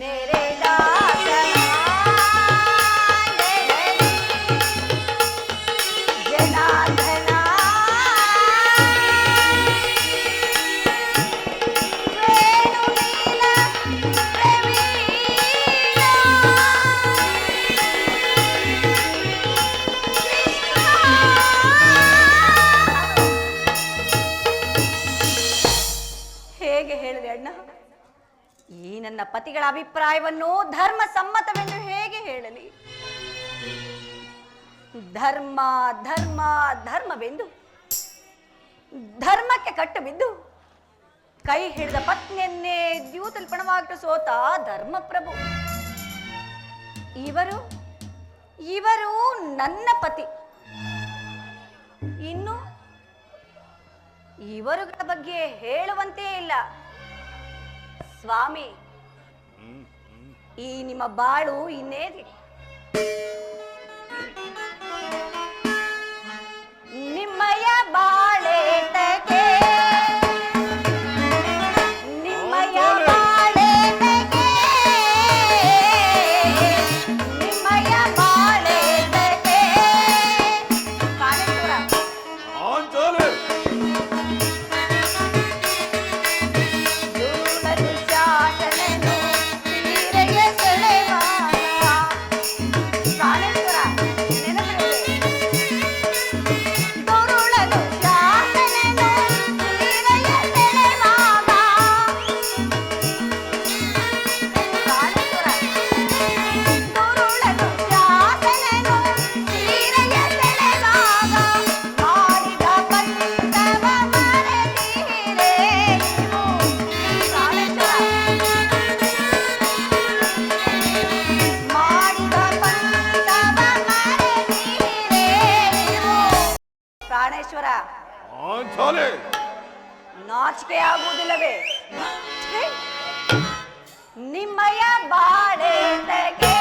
ನೆರೆದ ಜನಾರ್ದನ ವೇಣುನೀಲ ಪ್ರವೀಣ ಹೇಗೆ ಹೇಳಿದೆ ಅಣ್ಣ? ಈ ನನ್ನ ಪತಿಗಳ ಅಭಿಪ್ರಾಯವನ್ನು ಧರ್ಮ ಸಮ್ಮತವೆಂದು ಹೇಗೆ ಹೇಳಲಿ? ಧರ್ಮ ಧರ್ಮ ಧರ್ಮವೆಂದು ಧರ್ಮಕ್ಕೆ ಕಟ್ಟು ಬಿದ್ದು ಕೈ ಹಿಡಿದ ಪತ್ನಿಯನ್ನೇ ದ್ಯೂತಲ್ಪಣವಾಗಿ ಸೋತ ಧರ್ಮಪ್ರಭು ಇವರು ಇವರು ನನ್ನ ಪತಿ. ಇನ್ನು ಇವರುಗಳ ಬಗ್ಗೆ ಹೇಳುವಂತೆ ಇಲ್ಲ. ಸ್ವಾಮಿ, ಈ ನಿಮ್ಮ ಬಾಳು ಇನ್ನೇದಿ. ನಿಮ್ಮಯ ಬಾಳೆತಗೆ ನಿಮ್ಮಯ ಬಾಳೆತಗೆ ನಿಮ್ಮಯ ಬಾಳೆತಗೆ ಕಾಣೇಶ್ವರ ದುರುಳನು ಶಾಸನನು ತೀರೆಯ ಸೆಳೆವಾನ. ಕಾಣೇಶ್ವರ ನೆನಪಿರಲಿ. ದುರುಳನು ಶಾಸನನು ತೀರೆಯ ಸೆಳೆವಾಗ. ಕಾಣೇಶ್ವರ ದುರುಳನು ಶಾಸನನು ತೀರೆಯ ಸೆಳೆವಾಗ. ಮಾಡಿದ ಪಂಥವ ಮರೆತೀರೆ ನೀವು. ಕಾಣೇಶ್ವರ ಮಾಡಿದ ಪಂಥವ ಮರೆತೀರೆ ನೀವು. ಪ್ರಾಣೇಶ್ವರ ನಾಚಿಕೆ ಆಗುವುದಿಲ್ಲವೇ? ಛೇ! ನಿಮ್ಮಯ ಬಾಳೆತಗೆ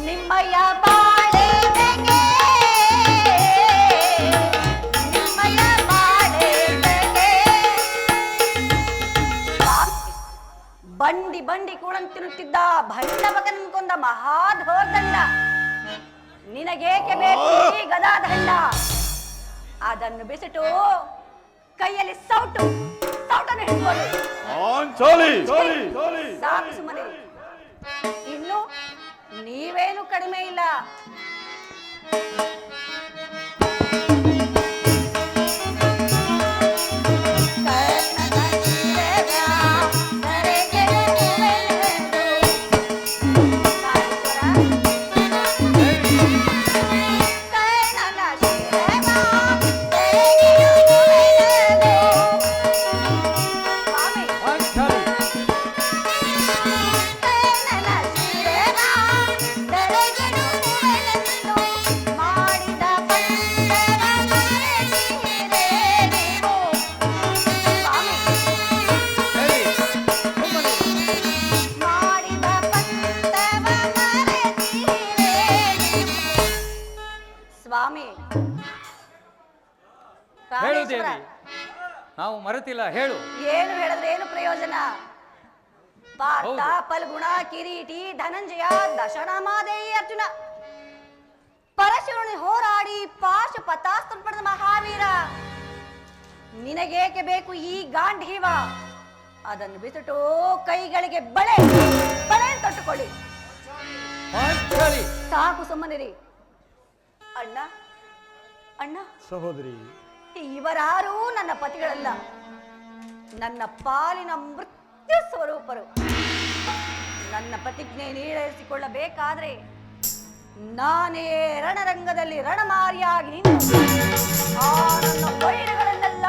ನಿಮ್ಮಯ ಬಾಳೆತಗೆ ನಿಮ್ಮಯ ಬಾಳೆತಗೆ. ಬಂಡಿ ಬಂಡಿ ಕೂಡಂತಿರುತ್ತಿದ್ದ ಭಂಡವಕನ್ ಕೊಂದ ಮಹಾಧೋರ್ದಂಡ ನಿನಗೇಕೆ ಬೇಕು ಈ ಗದಾದಂಡ? ಅದನ್ನು ಬಿಸಿಟು ಕೈಯಲ್ಲಿ ಸೌಟನ್ನು ಹಿಡ್ಕೊಳ್ಳಿ. ಸಾಕು ಸುಮ್ಮನೆ. ಇನ್ನು ನೀವೇನು ಕಡಿಮೆ ಇಲ್ಲ. ಕರ್ಣನ ಶಿರದ ಸೆರೆಗೆಳೆಯುವೆನೆಂದು. ಕರ್ಣನ ಶಿರದ ಸೆರೆಗೆಳೆಯುವೆನೆಂದು. ಸ್ವಾಮಿ, ಕರ್ಣನ ಶಿರದ ಸೆರೆಗೆಳೆಯುವೆನೆಂದು ಮಾಡಿದ ಪಂಥವ ಮರೆತೀರೆ ನೀವು. ಸ್ವಾಮಿ, ಮಾಡಿದ ಪಂಥವ ಮರೆತೀರೆ ನೀವು. ಸ್ವಾಮಿ, ಹೇಳು ಪ್ರಾಣೇಶ್ವರ, ದೇವಿ, ನಾವು ಮರೆತಿಲ್ಲ, ಹೇಳು. ಏನು ಹೇಳಿದ್ರೆ ಏನು ಪ್ರಯೋಜನ? ಪಾರ್ಥ, ಹೌದು. ಫಲ್ಗುಣ, ಕಿರೀಟಿ, ಧನಂಜಯ, ದಶನಾಮಾದೇಯಿ, ಅರ್ಜುನ, ಪರಶುರನು ಹೋರಾಡಿ ಪಾಶುಪತಾಸ್ತ್ರ ಪಡೆದ ಮಹಾವೀರ. ನಿನಗೇಕೆ ಬೇಕು ಈ ಗಾಂಧೀವ? ಅದನ್ನು ಬಿಸಿಟು ಕೈಗಳಿಗೆ ಬಳೆ ಬಳೆ ತೊಟ್ಟುಕೊಳ್ಳಿ. ಪಾಂಚಾಲಿ, ಸಾಕು ಸುಮ್ಮನಿರಿ. ಅಣ್ಣ ಅಣ್ಣ, ಸಹೋದರಿ, ಇವರಾರೂ ನನ್ನ ಪತಿಗಳಲ್ಲ, ನನ್ನ ಪಾಲಿನ ಮೃತ್ಯು ಸ್ವರೂಪರು. ನನ್ನ ಪ್ರತಿಜ್ಞೆ ಈಡೇರಿಸಿಕೊಳ್ಳಬೇಕಾದ್ರೆ ನಾನೇ ರಣರಂಗದಲ್ಲಿ ರಣಮಾರಿಯಾಗಿ ನಿಂತು ಆ ನನ್ನ ವೈರಗಳನ್ನೆಲ್ಲ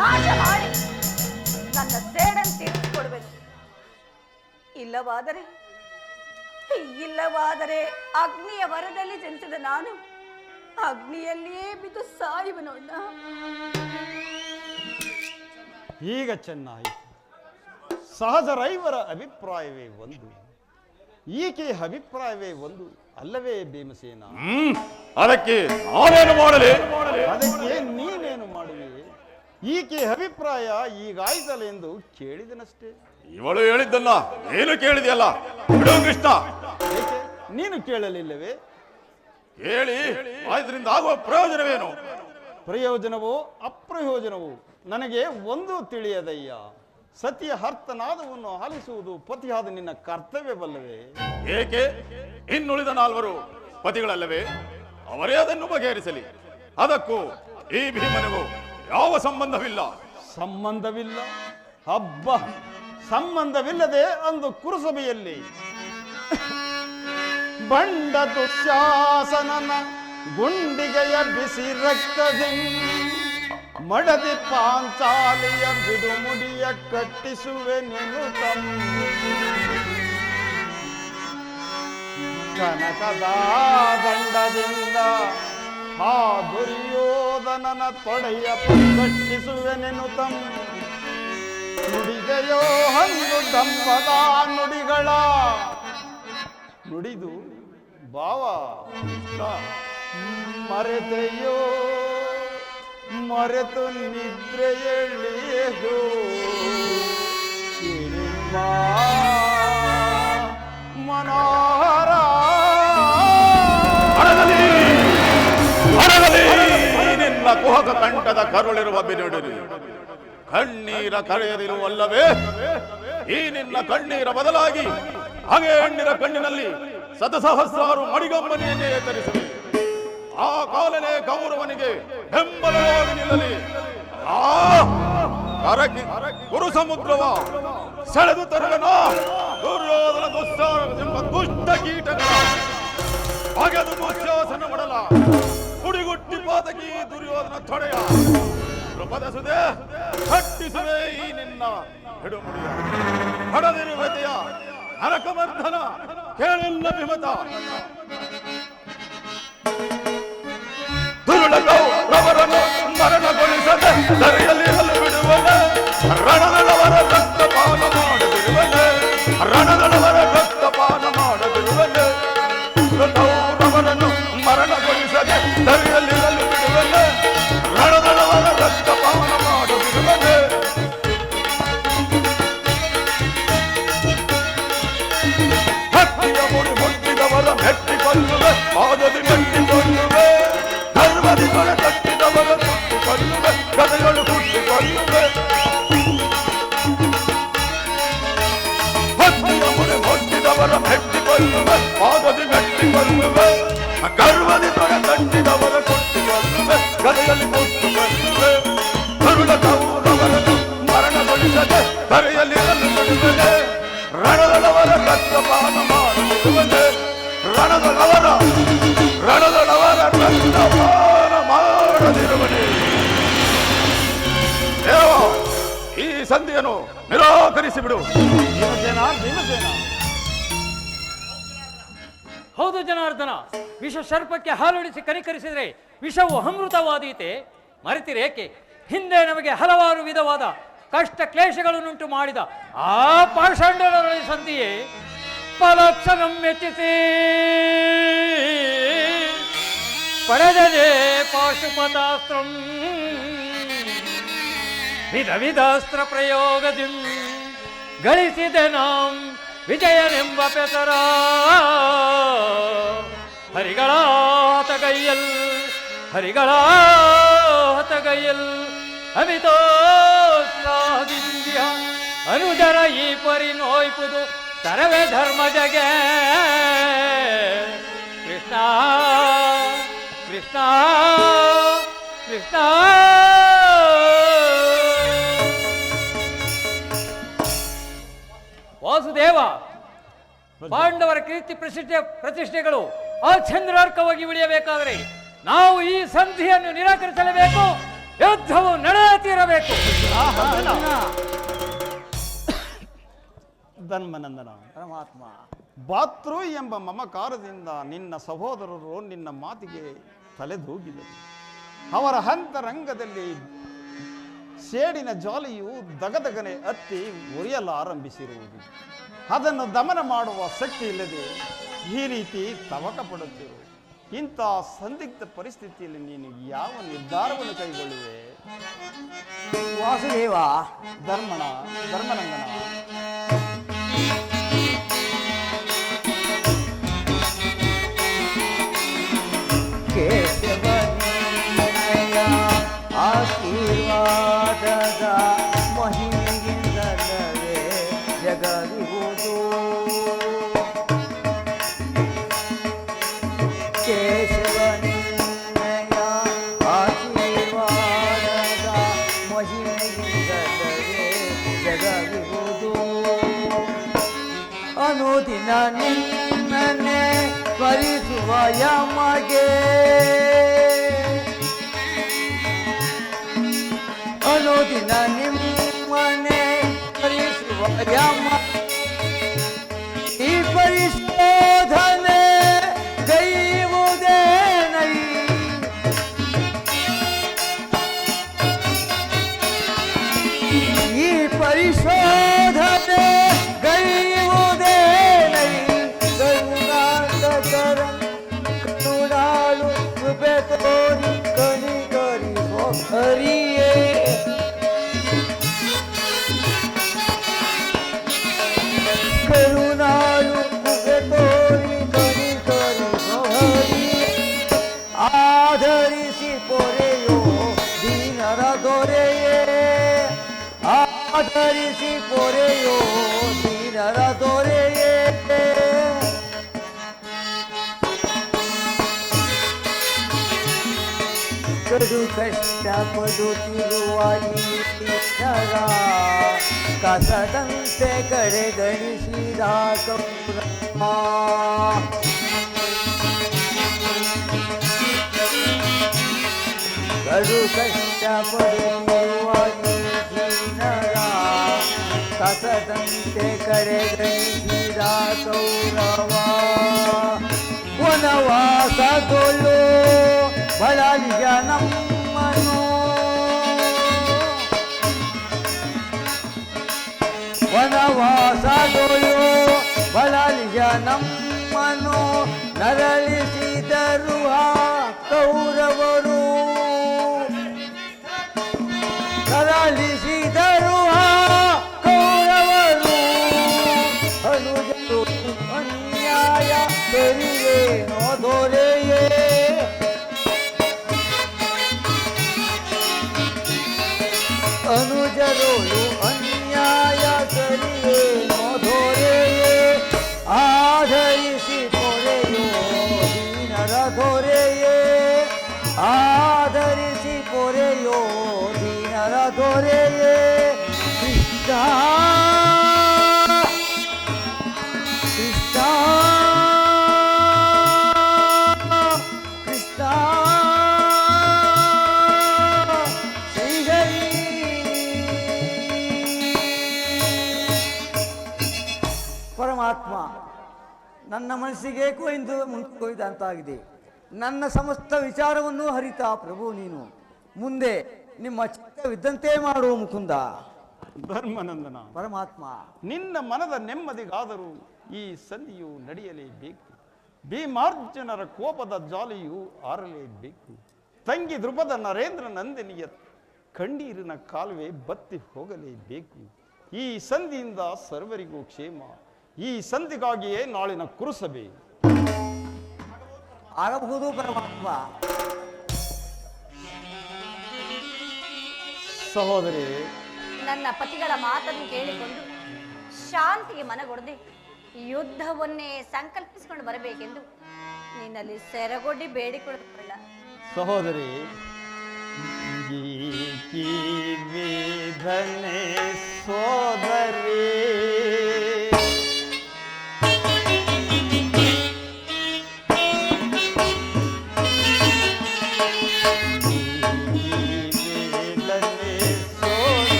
ನಾಶ ಮಾಡಿ ನನ್ನ ಸೇಡನ್ನು ತೀರಿಸಿಕೊಡ್ಬೇಕು. ಇಲ್ಲವಾದರೆ ಅಗ್ನಿಯ ವರದಲ್ಲಿ ಜನಿಸಿದ ನಾನು ಅಗ್ನಿಯಲ್ಲಿಯೇ ಬಿದ್ದು ಸಾಯುವನು ಅಣ್ಣ. ಈಗ ಚೆನ್ನಾಯಿತು. ಸಹಜರೈವರ ಅಭಿಪ್ರಾಯವೇ ಒಂದು, ಈಕೆಯ ಅಭಿಪ್ರಾಯವೇ ಒಂದು ಅಲ್ಲವೇ ಭೀಮಸೇನ? ಅದಕ್ಕೆ ನಾನೇನು ಮಾಡಲಿ? ಅದಕ್ಕೆ ನೀನೇನು ಮಾಡುವೆ? ಈಕೆ ಅಭಿಪ್ರಾಯ ಈಗಾಯ್ತಲೆಂದು ಕೇಳಿದನಷ್ಟೇ. ಇವಳು ಹೇಳಿದ್ದಲ್ಲ ಏನು ಕೇಳಿದೆಯಲ್ಲ ಬಿಡು ಕೃಷ್ಣ. ಏಕೆ? ನೀನು ಕೇಳಲಿಲ್ಲವೇ? ಕೇಳಿ ಇದರಿಂದ ಆಗುವ ಪ್ರಯೋಜನವೇನು? ಪ್ರಯೋಜನವೋ ಅಪ್ರಯೋಜನವೋ ನನಗೆ ಒಂದು ತಿಳಿಯದಯ್ಯ. ಸತಿಯ ಹರ್ತನಾದವನ್ನು ಆಲಿಸುವುದು ಪತಿಯಾದ ನಿನ್ನ ಕರ್ತವ್ಯವಲ್ಲವೇ? ಏಕೆ? ಇನ್ನುಳಿದ 4 ಪತಿಗಳಲ್ಲವೇ? ಅವರೇ ಅದನ್ನು ಬಗೆಹರಿಸಲಿ. ಅದಕ್ಕೂ ಈ ಭೀಮನಿಗೂ ಯಾವ ಸಂಬಂಧವಿಲ್ಲ. ಸಂಬಂಧವಿಲ್ಲ? ಹಬ್ಬ, ಸಂಬಂಧವಿಲ್ಲದೆ ಅಂದು ಕುರುಸಭೆಯಲ್ಲಿ ಬಂಡ ದುಶ್ಯಾಸನನ ಗುಂಡಿಗೆಯ ಬಿಸಿ ರಕ್ತದಿ ಮಡದಿ ಪಾಂಚಾಲಿಯ ಬಿಡುಮುಡಿಯ ಕಟ್ಟಿಸುವೆ ನೀನು ಕನಕದ ದಂಡದಿಂದ ಆ ದುರ್ಯೋಧನನ ತೊಡೆಯ ಕಟ್ಟಿಸುವೆ ನೀನು ನುಡಿಗೆಯೋ ಹಂದು ದಂಪದ ನುಡಿಗಳ ನುಡಿದು ಭಾವ ಮರೆತೆಯೋ ಮರೆತು ನಿದ್ರೆಯಲ್ಲಿಯೋ ಮನೋಹರ ನಿನ್ನ ಕುಹಕ ಕಂಠದ ಕರುಳಿರುವ ಬಿರುಡಿರಿ ಕಣ್ಣೀರ ಕರೆಯದಿರುವಲ್ಲವೇ? ಈ ನಿನ್ನ ಕಣ್ಣೀರ ಬದಲಾಗಿ ಹಾಗೆ ಹೆಣ್ಣಿನ ಕಣ್ಣಿನಲ್ಲಿ ಸತಸಹಸ್ರಾರು ಮಡಿಗಮ್ಮನೆಯನ್ನೇ ಎತ್ತರಿಸಲಿ. ಆ ಕಾಲನೇ ಕೌರವನಿಗೆ ಬೆಂಬಲವಾಗಿ ನಿಲ್ಲಲಿ. ಆ ಕರಕಿ ಗುರು ಸಮುದ್ರವ ಸೆಳೆದು ತರುವನ ದುರ್ಯೋಧನ ದುಸ್ಸಾರವೆಂಬ ದುಷ್ಟ ಕೀಟಗಳ ಹಾಗೆದು ದುಶ್ಯಾಸನ ಮಾಡಲ ಕುಡಿಗುಟ್ಟಿ ಪಾತಕಿ ದುರ್ಯೋಧನ ತೊಡೆಯ ಕೃಪದ ಸುದೆ ಕಟ್ಟಿಸುವೆ ಈ ನಿನ್ನ ಹಿಡುಮುಡಿಯ ಹಡದಿರುವೆತೆಯ ನರಕಮರ್ಧನ ಕೇಳಿಲ್ಲ ವಿಮತ ದುರುಳರವರನ್ನು ಮರಣಗೊಳಿಸದೆ ದರೆಯಲ್ಲಿ ಹಲ್ಲು ಬಿಡುವನೆ ರಣದಳವರ ರಕ್ತಪಾನ ಮಾಡದಿರುವನೆ ರಣದಳವರ ರಕ್ತಪಾನ ಮಾಡದಿರುವನೆ ದುರುಳರವರನ್ನು ಮರಣಗೊಳಿಸದೆ ದರೆಯಲ್ಲಿ ಹಲ್ಲು ಬಿಡುವನೆ ರಣದಳವರ ರಕ್ತಪಾನ ಮಾಡದಿರುವನೆ ಹತ್ತಿಯ ಮುಡಿ ಮುಟ್ಟಿದವರ ಮೆಟ್ಟಿಕೊಳ್ಳುವೆ ಪಾದದಿ ಮೆಟ್ಟಿಕೊಳ್ಳುವೆ ಧರ್ಮದಿ ತೊಡೆ ತಟ್ಟಿದವರ ತುಟ್ಟಿಕೊಳ್ಳುವೆ ಕಥೆಗಳು ಹುಟ್ಟಿಕೊಳ್ಳುವೆ ಹತ್ತಿಯ ಮುಡಿ ಮುಟ್ಟಿದವರ ಮೆಟ್ಟಿಕೊಳ್ಳುವೆ ಪಾದದಿ ಮೆಟ್ಟಿಕೊಳ್ಳುವೆ ಗರ್ವದಿ ತೊಡೆ ತಟ್ಟಿದವರ ಕುಟ್ಟಿಕೊಳ್ಳುವೆ ಕಥೆಯಲ್ಲಿ ಹುಟ್ಟಿಕೊಳ್ಳುವೆ ಕರುಳ ಕೌರವರನ್ನು ಮರಣಗೊಳಿಸದೆ ಕರೆಯಲ್ಲಿ ಬಿಡುವನೆ ರಣದಳವರ ರಕ್ತಪಾನ ಮಾಡಿರುವನೆ ರಣದಳವರ ರಕ್ತಪಾನ ಮಾಡದಿರುವನೆ. ದೇವ ಈ ಸಂಧಿಯನ್ನು ನಿರಾಕರಿಸಿ ಬಿಡು. ಭೀಮಸೇನ ಭೀಮಸೇನ ಹೌದು ಜನಾರ್ದನ, ವಿಷ ಸರ್ಪಕ್ಕೆ ಹಾಲುಡಿಸಿ ಕನಿಕರಿಸಿದರೆ ವಿಷವು ಅಮೃತವಾದೀತೆ. ಮರೆತಿರೇಕೆ? ಹಿಂದೆ ನಮಗೆ ಹಲವಾರು ವಿಧವಾದ ಕಷ್ಟ ಕ್ಲೇಶಗಳನ್ನುಂಟು ಮಾಡಿದ ಆ ಪಾಷಾಂಡರ ಸಂಧಿಯೇ ಫಲಕ್ಷಣಂ ಮೆಚ್ಚಿಸಿ ಪಡೆದದೆ ಪಾಶುಪತಾಸ್ತ್ರಂ ವಿಧ ವಿಧಾಸ್ತ್ರ ಪ್ರಯೋಗದಿ ಗಳಿಸಿದೆ ನಾಂ ವಿಜಯನೆಂಬ ಪೆಸರ ಹರಿಗಳ ಹತಗೈಯಲ್ ಹರಿಗಳ ಹತಗೈಯಲ್ ಅಮಿತೋತ್ಸಾಹದಿಂದ್ಯ ಅನುಜರ ಈ ಪರಿ ನೋಯ್ಪುದು ತರವೇ ಧರ್ಮ ಜಗೆ ಕೃಷ್ಣ ಕೃಷ್ಣ ಕೃಷ್ಣ. ವಾಸುದೇವ, ಪಾಂಡವರ ಕೀರ್ತಿ ಪ್ರತಿಷ್ಠೆಗಳು ಅಚಂದ್ರಾರ್ಕವಾಗಿ ಉಳಿಯಬೇಕಾದರೆ ನಾವು ಈ ಸಂಧಿಯನ್ನು ನಿರಾಕರಿಸಲೇಬೇಕು. ಯುದ್ಧವು ನಡೆಯುತ್ತಿರಬೇಕು. ಧರ್ಮನಂದನ ಪರಮಾತ್ಮ, ಭಾತೃ ಎಂಬ ಮಮಕಾರದಿಂದ ನಿನ್ನ ಸಹೋದರರು ನಿನ್ನ ಮಾತಿಗೆ ತಲೆದೂಗಿದರು. ಅವರ ಅಂತರಂಗದಲ್ಲಿ ಸೇಡಿನ ಜ್ವಾಲೆಯು ದಗದಗನೆ ಹತ್ತಿ ಉರಿಯಲಾರಂಭಿಸಿರುವುದು. ಅದನ್ನು ದಮನ ಮಾಡುವ ಶಕ್ತಿ ಇಲ್ಲದೆ ಈ ರೀತಿ ತವಕ ಪಡುತ್ತಿರು. ಇಂಥ ಸಂದಿಗ್ಧ ಪರಿಸ್ಥಿತಿಯಲ್ಲಿ ನೀನು ಯಾವ ನಿರ್ಧಾರವನ್ನು ಕೈಗೊಳ್ಳುವೆ? ವಾಸುದೇವ, ಧರ್ಮನಂದನ, ಕೇಶವನಿಯ ಆಶೀರ್ವಾದದ ಮಹಿಮೆಯಿಂದಲವೇ ಜಗವಿಹುದು. ಕೇಶವನಿಯ ಆಶೀರ್ವಾದದ ಮಹಿಮೆಯಿಂದಲವೇ ಜಗವಿಹುದು. ಅನುದಿನ ನಿನ್ನನ್ನೇ ಸ್ಮರಿಸುವ ಯಮಗೆ, ಅನುದಿನ ನಿಮ್ಮನ್ನೇ ಸ್ಮರಿಸುವ ಯಮ, ಈ ಪರಿಶೋಧನೆ ಗೈಯುವುದೇನೈ? ಈ ಪರಿಶೋಧನೆ ಗೈಯುವುದೇನೈ? ಕರುಣಾಳು ಕೃಪೆ ತೋರಿ ಕನಿಕರಿಸೋ ಹರಿಯೇ. ಕರುಣಾಳು ಕೃಪೆ ತೋರಿ ಕನಿಕರಿಸೋ ಹರಿಯೇ. ಆಧರಿಸಿ ಪೊರೆಯೋ ದೀನರ ದೊರೆಯೇ, ಆಧರಿಸಿ ಪೊರೆಯೋ ದೀನರ ದೊರೆಯೇ. ಕಡು ಕಷ್ಟ ಪಡುತ್ತಿರುವ ಈ ನರ ಕಸದಂತೆ ಕಡೆಗಣಿಸಿದ ಕೌರವ. ಕಡು ಕಷ್ಟ ಪಡುತ್ತಿರುವ ಈ ನರ ಕಸದಂತೆ ಕಡೆಗಣಿಸಿದ ಕೌರವ. ವನವಾಸದೊಳು ಬಳಲಿಯ ನಮ್ಮನು, ವನವಾಸದೊಳು ಬಳಲಿಯ ನಮ್ಮನು ನರಳಿಸಿದರು ಆ ಕೌರವರು. ನರಳಿಸಿದರು ಆ ಕೌರವರು. ಅನುಜರು ಅನ್ಯಾಯ ಸರಿಯೇನೋ ದೊರೆಯೇ. ಅನುಜರೋಳು ಅನ್ಯಾಯ ಸರಿಯೇನೋ ದೊರೆಯೇ. ಆಧರಿಸಿ ಪೊರೆಯೋ ದೀನರ ದೊರೆಯೇ. ಆಧರಿಸಿ ಪೊರೆಯೋ ದೀನರ ದೊರೆಯೇ. ಕೃಷ್ಣ ಕೃಷ್ಣ ಕೃಷ್ಣ ಶ್ರೀಹರಿ. ಪರಮಾತ್ಮ, ನನ್ನ ಮನಸ್ಸಿಗೆ ಏಕೋ ಎಂದು ಮುಂದುಕೊಯ್ದಂತಾಗಿದೆ. ನನ್ನ ಸಮಸ್ತ ವಿಚಾರವನ್ನು ಹರಿತ ಪ್ರಭು ನೀನು. ಮುಂದೆ ನಿಮ್ಮ ಚಿತ್ತವಿದ್ದಂತೆ ಮಾಡುವ ಮುಕುಂದ. ಧರ್ಮನಂದನ, ಪರಮಾತ್ಮ, ನಿನ್ನ ಮನದ ನೆಮ್ಮದಿಗಾದರೂ ಈ ಸಂಧಿಯು ನಡೆಯಲೇಬೇಕು. ಭೀಮಾರ್ಜುನರ ಕೋಪದ ಜಾಲಿಯು ಆರಲೇಬೇಕು. ತಂಗಿ ಧ್ರುಪದ ನರೇಂದ್ರ ನಂದಿನಿಯ ಕಣ್ಣೀರಿನ ಕಾಲುವೆ ಬತ್ತಿ ಹೋಗಲೇಬೇಕು. ಈ ಸಂಧಿಯಿಂದ ಸರ್ವರಿಗೂ ಕ್ಷೇಮ. ಈ ಸಂಧಿಗಾಗಿಯೇ ನಾಳಿನ ಕುರುಸಭೆ ಆಗಬಹುದು ಪರಮಾತ್ಮ. ಸಹೋದರಿ, ನನ್ನ ಪತಿಗಳ ಮಾತನ್ನು ಕೇಳಿಕೊಂಡು ಶಾಂತಿಗೆ ಮನಗೊಡದೆ ಯುದ್ಧವನ್ನೇ ಸಂಕಲ್ಪಿಸಿಕೊಂಡು ಬರಬೇಕೆಂದು ನಿನ್ನಲ್ಲಿ ಸೆರಗೊಡ್ಡಿ ಬೇಡಿಕೊಳ್ಳ. ಸಹೋದರಿ, ವೇದನೆ ಸೋದರಿ,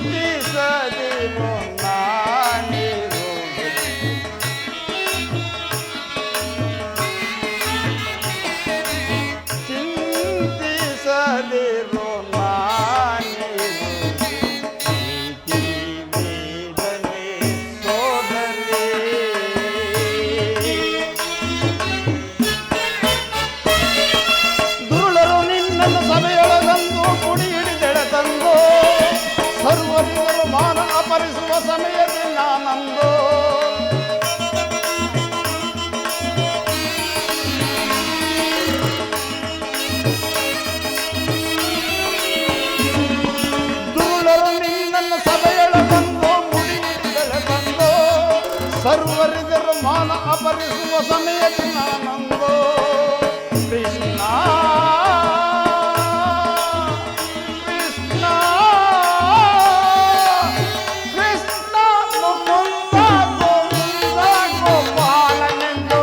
ಚಿಂತಿಸದಿರೋ ನಾನಿರು ಅಪರಿಸುವ ಸಮಯದಲ್ಲಿ ನಾನಂದು ದುರುಳರು ನಿನ್ನನ್ನು ಸಭೆಯೊಳಗೊಂದು ಮುಡಿಯಿಡಲೆ ಬಂದು ಸರ್ವರಿದರು ಮಾನ ಅಪರಿಸುವ ಸಮಯದಲ್ಲಿ ನಾನಂದು ಕೃಷ್ಣ ಕೃಷ್ಣ ಕೃಷ್ಣ ಮುಕುಂದ ಗೋವಿಂದ ಗೋಪಾಲನೆಂದು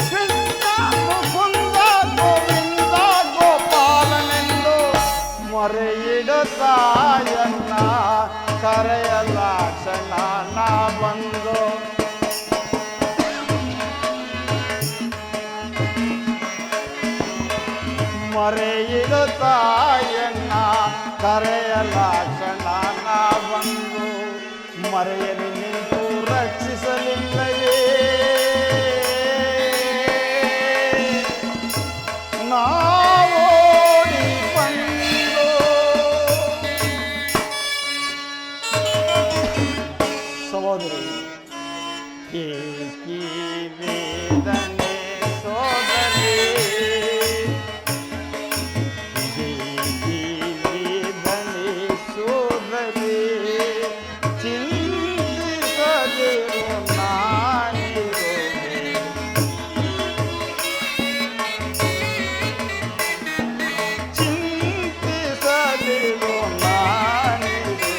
ಕೃಷ್ಣ ಮುಕುಂದ ಗೋವಿಂದ ಗೋಪಾಲನೆಂದು ಮೊರೆಯಿಡುತ್ತಾಯನ್ನ ಕರೆಯಲಾಕ್ಷಣ ನಾ ಬಂದು ಮರೆಯಿಡುತ್ತಾಯನ್ನ ಕರೆಯಲಾಕ್ಷಣ ನಾ ಬಂದು ಮರೆಯಲಿ ನಿಂತು ರಕ್ಷಿಸಲಿಲ್ಲವೇ ನಾವೋಡಿ ಬಂದು ಸಹೋದರಿ ಏಕಿ ವೇದನೆ ಸೋದರಿ ಏಕಿ ವೇದನೆ ಸೋದರಿ ಚಿಂತಿಸದಿರು ನಾನಿರುವೆ ಚಿಂತಿಸದಿರು ನಾನಿರುವೆ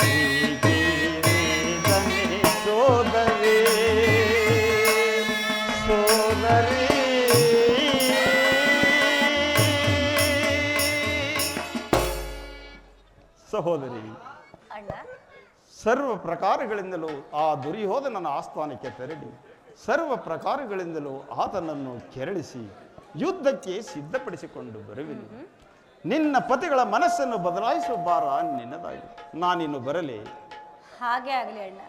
ಏಕಿ ವೇದನೆ ಸೋದರಿ ಸೋದರಿ ಸಹೋದರಿ ಅಣ್ಣ ಸರ್ವ ಪ್ರಕಾರಗಳಿಂದಲೂ ಆ ದುರ್ಯೋಧನನ ಆಸ್ಥಾನಕ್ಕೆ ತೆರಳಿ ಸರ್ವ ಪ್ರಕಾರಗಳಿಂದಲೂ ಆತನನ್ನು ಕೆರಳಿಸಿ ಯುದ್ಧಕ್ಕೆ ಸಿದ್ಧಪಡಿಸಿಕೊಂಡು ಬರುವೆನು. ನಿನ್ನ ಪತಿಗಳ ಮನಸ್ಸನ್ನು ಬದಲಾಯಿಸುವ ಭಾರ ನಿನ್ನದಾಗಿ ನಾನಿನ್ನು ಬರಲಿ. ಹಾಗೆ ಆಗಲಿ ಅಣ್ಣ.